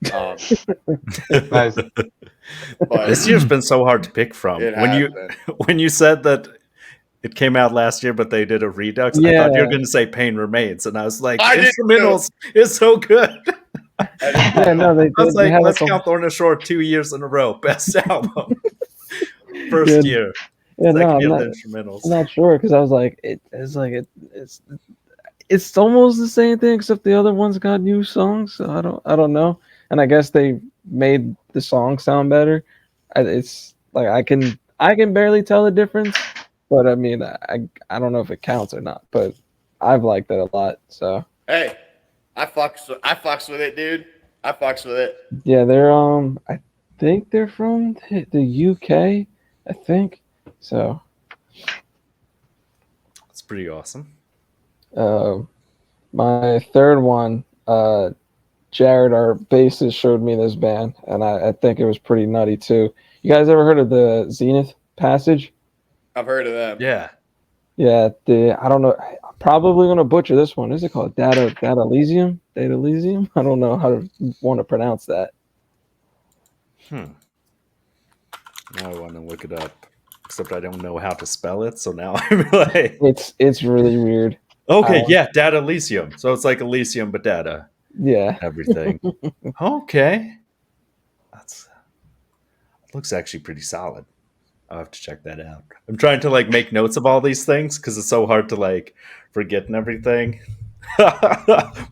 Speaker 3: Nice.
Speaker 2: But
Speaker 1: This year's been so hard to pick from.
Speaker 2: it
Speaker 1: When
Speaker 2: has
Speaker 1: you
Speaker 2: been.
Speaker 1: when you said that it came out last year, but they did a redux, I
Speaker 4: Yeah.
Speaker 1: thought you were going to say Pain Remains, and I was like,
Speaker 2: I did
Speaker 1: instrumentals is so good.
Speaker 4: yeah, no,
Speaker 1: I was
Speaker 4: they
Speaker 1: like,
Speaker 4: had
Speaker 1: let's
Speaker 4: like a,
Speaker 1: count Thorn and Shore 2 years in a row, best album, first
Speaker 4: Yeah.
Speaker 1: year,
Speaker 4: yeah, no,
Speaker 1: second
Speaker 4: I'm
Speaker 1: year
Speaker 4: not,
Speaker 1: of instrumentals.
Speaker 4: I'm not sure because I was like, it's almost the same thing except the other one's got new songs. So I don't know, and I guess they made the song sound better. It's like I can barely tell the difference, but I mean I don't know if it counts or not, but I've liked it a lot. So
Speaker 2: Hey, I fucks with it, dude. I fucks with it.
Speaker 4: yeah, they're I think they're from the UK, I think. So
Speaker 1: It's pretty awesome.
Speaker 4: my third one, Jared, our bassist, showed me this band, and I think it was pretty nutty too. You guys ever heard of the Zenith Passage?
Speaker 2: I've heard of them.
Speaker 1: Yeah.
Speaker 4: Yeah, I don't know. I'm probably gonna butcher this one. Is it called Data Elysium? Data Elysium? I don't know how to want to pronounce that.
Speaker 1: Now I want to look it up, except I don't know how to spell it. So now I'm like,
Speaker 4: It's really weird.
Speaker 1: okay, yeah, Data Elysium. So it's like Elysium, but data,
Speaker 4: Yeah,
Speaker 1: everything. Okay, looks actually pretty solid. I'll have to check that out. I'm trying to like make notes of all these things because it's so hard to like forget and everything.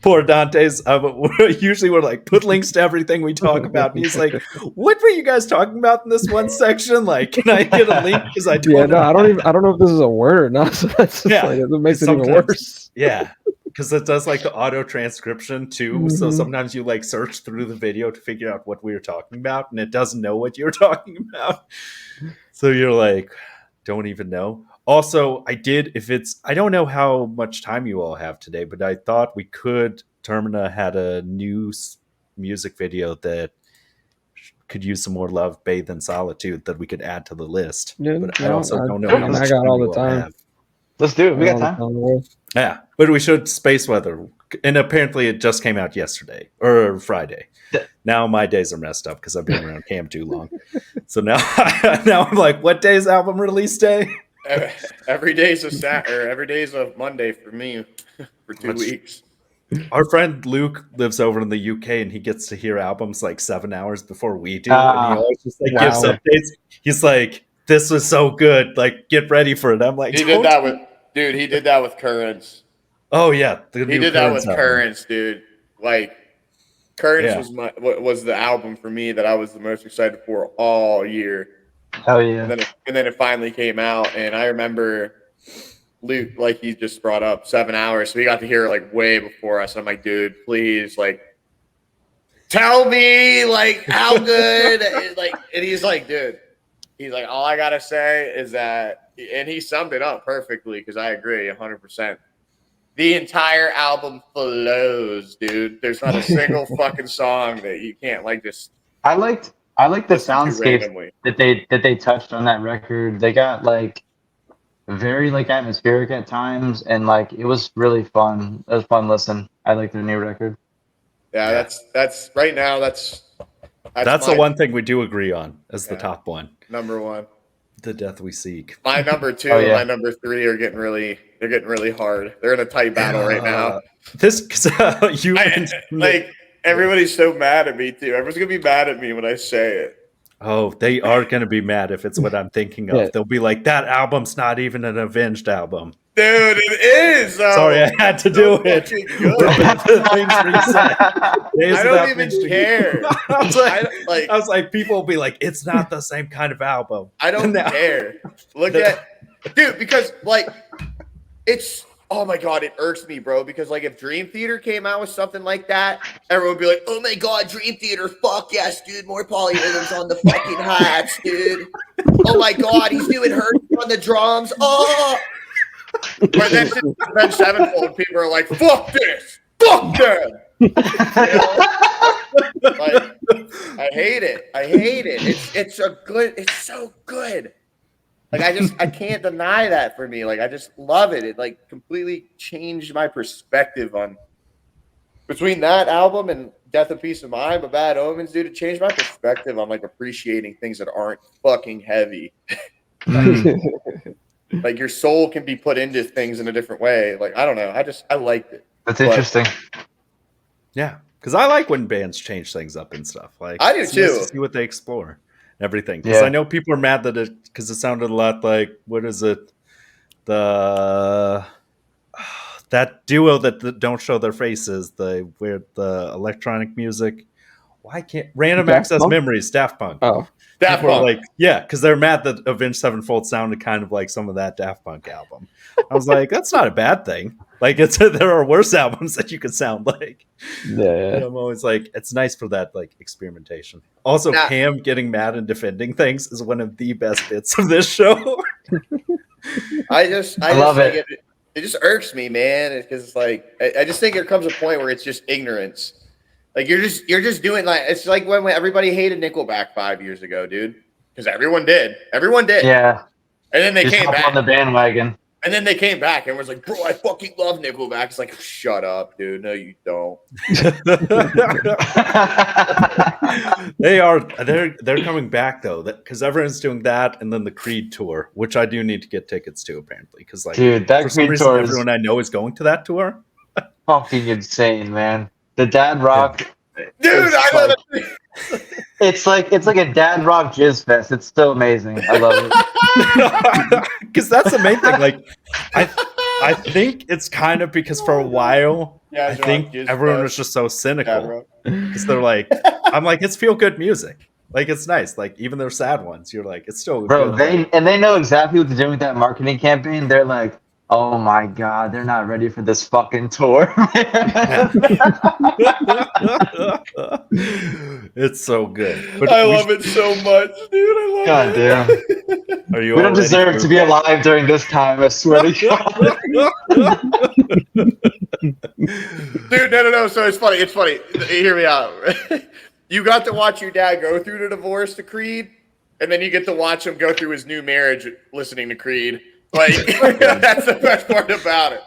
Speaker 1: Poor Dante's. Usually we're like put links to everything we talk about, and he's like, "What were you guys talking about in this one section? Like, can I get a link? Because I don't
Speaker 4: yeah.
Speaker 1: know."
Speaker 4: No, I don't know if this is a word or not. So that's just like, it makes it even
Speaker 1: sometimes-
Speaker 4: worse.
Speaker 1: Yeah, because it does like the auto transcription too. So sometimes you like search through the video to figure out what we were talking about, and it doesn't know what you're talking about. So you're like, don't even know. Also, I don't know how much time you all have today, but I thought we could. Termina had a new music video that could use some more love, Bathe in Solitude, that we could add to the list.
Speaker 4: Yeah,
Speaker 1: But I
Speaker 4: no,
Speaker 1: also don't know
Speaker 4: I
Speaker 1: how
Speaker 4: mean,
Speaker 1: much
Speaker 4: I got
Speaker 1: time
Speaker 4: all
Speaker 1: you
Speaker 4: the time.
Speaker 1: have.
Speaker 3: Let's do it. We got
Speaker 4: All the
Speaker 3: time.
Speaker 4: time in the world.
Speaker 1: Yeah, but we should space weather, and apparently it just came out yesterday or Friday. Now my days are messed up because I've been around Cam too long. So now I'm like, what day's album release day?
Speaker 2: Every day's every day's a Monday for me for 2 weeks.
Speaker 1: Our friend Luke lives over in the UK, and he gets to hear albums like 7 hours before we do, and he always just like gives
Speaker 4: Wow.
Speaker 1: updates. He's like, "This was so good! Like, get ready for it." I'm like,
Speaker 2: He did that with Currents.
Speaker 1: Oh yeah,
Speaker 2: He did that with Currents, dude. Like Currents
Speaker 1: Yeah.
Speaker 2: was the album for me that I was the most excited for all year.
Speaker 3: Hell yeah.
Speaker 2: And then it finally came out, and I remember Luke, like he just brought up, 7 hours, so he got to hear it like way before us. I'm like, dude, please, like, tell me like how good, and he's like, dude, he's like, all I gotta say is that, and he summed it up perfectly because I agree 100%. The entire album flows, dude. There's not a single fucking song that you can't like just.
Speaker 3: I liked the soundscapes
Speaker 2: randomly.
Speaker 3: that they touched on that record. They got like very like atmospheric at times, and like it was really fun. It was fun listen. I like their new record.
Speaker 2: Yeah, that's right now. That's
Speaker 1: the one thing we do agree on as the top one.
Speaker 2: Number one.
Speaker 1: The Death We Seek.
Speaker 2: My number two and my number three are getting really hard. They're in a tight battle right now.
Speaker 1: Like
Speaker 2: everybody's so mad at me too. Everyone's gonna be mad at me when I say it.
Speaker 1: Oh, they are going to be mad if it's what I'm thinking of.
Speaker 4: Yeah.
Speaker 1: They'll be like, that album's not even an Avenged album.
Speaker 2: Dude, it is.
Speaker 1: Sorry, I had to do it.
Speaker 2: fucking
Speaker 1: We're
Speaker 2: good.
Speaker 1: back to the things reset.
Speaker 2: I don't even care.
Speaker 1: I was like, people will be like, it's not the same kind of album.
Speaker 2: I don't care. Look at, dude, because like, it's, oh my God, it irks me, bro. Because like, if Dream Theater came out with something like that, everyone would be like, oh my God, Dream Theater, fuck yes, dude, more polyrhythms on the fucking hats, dude. Oh my God, he's doing Hurt on the drums. Oh. But then Ben Sevenfold, people are like, fuck this, fuck them. You know? Like, I hate it. It's so good. Like I can't deny that for me. Like I just love it. It like completely changed my perspective on between that album and Death of Peace of Mind, but Bad Omens, dude, it changed my perspective on like appreciating things that aren't fucking heavy. Like your soul can be put into things in a different way. Like I don't know. I liked it.
Speaker 3: That's interesting.
Speaker 1: Yeah, because I like when bands change things up and stuff. Like
Speaker 2: I do
Speaker 1: it's
Speaker 2: too.
Speaker 1: nice to see what they explore and everything. Because I know people are mad that because it sounded a lot like what is it? That duo that don't show their faces. The electronic music. Why can't Random
Speaker 4: Daft
Speaker 1: Access
Speaker 4: Punk?
Speaker 1: Memories? Daft Punk.
Speaker 4: Oh,
Speaker 2: Daft
Speaker 1: People are
Speaker 2: Punk.
Speaker 1: like, yeah, because they're mad that Avenged Sevenfold sounded kind of like some of that Daft Punk album. I was like, that's not a bad thing. Like, there are worse albums that you could sound like.
Speaker 4: yeah.
Speaker 1: And I'm always like, it's nice for that like experimentation. Also,
Speaker 2: Now-
Speaker 1: Cam getting mad and defending things is one of the best bits of this show.
Speaker 2: I just
Speaker 3: love
Speaker 2: like
Speaker 3: it.
Speaker 2: It just irks me, man. Because it's like I just think there comes a point where it's just ignorance. Like you're just doing like it's like when everybody hated Nickelback 5 years ago, dude. Because everyone did.
Speaker 3: Yeah.
Speaker 2: And then they
Speaker 3: Just
Speaker 2: came
Speaker 3: hop
Speaker 2: back.
Speaker 3: on the bandwagon.
Speaker 2: And then they came back and was like, bro, I fucking love Nickelback. It's like, shut up, dude. No, you don't.
Speaker 1: They're coming back though, because everyone's doing that, and then the Creed tour, which I do need to get tickets to apparently. Because like,
Speaker 3: Dude, that
Speaker 1: for some
Speaker 3: Creed
Speaker 1: reason,
Speaker 3: tour is
Speaker 1: everyone I know is going to that tour.
Speaker 3: fucking insane, man. The dad rock.
Speaker 2: Dude, I know that.
Speaker 3: It's like a dad rock jizz fest. It's still amazing. I love it.
Speaker 1: Because that's the main thing. Like, I think it's kind of because for a while,
Speaker 2: Yeah,
Speaker 1: I think everyone was just so cynical
Speaker 2: Yeah,
Speaker 1: because they're like, I'm like, it's feel good music. Like it's nice. Like even their sad ones, you're like, it's still
Speaker 3: Bro,
Speaker 1: good.
Speaker 3: they know exactly what to do with that marketing campaign. They're like, oh my God, they're not ready for this fucking tour.
Speaker 1: It's so good. But
Speaker 2: I love it so much, dude. I love
Speaker 3: God damn.
Speaker 2: it.
Speaker 1: Are you
Speaker 3: We
Speaker 1: all
Speaker 3: don't
Speaker 1: ready
Speaker 3: deserve
Speaker 1: for-
Speaker 3: to be alive during this time, I swear to God.
Speaker 2: Dude, no. So it's funny. Hear me out. You got to watch your dad go through the divorce to Creed, and then you get to watch him go through his new marriage listening to Creed. Like, that's the best part about it.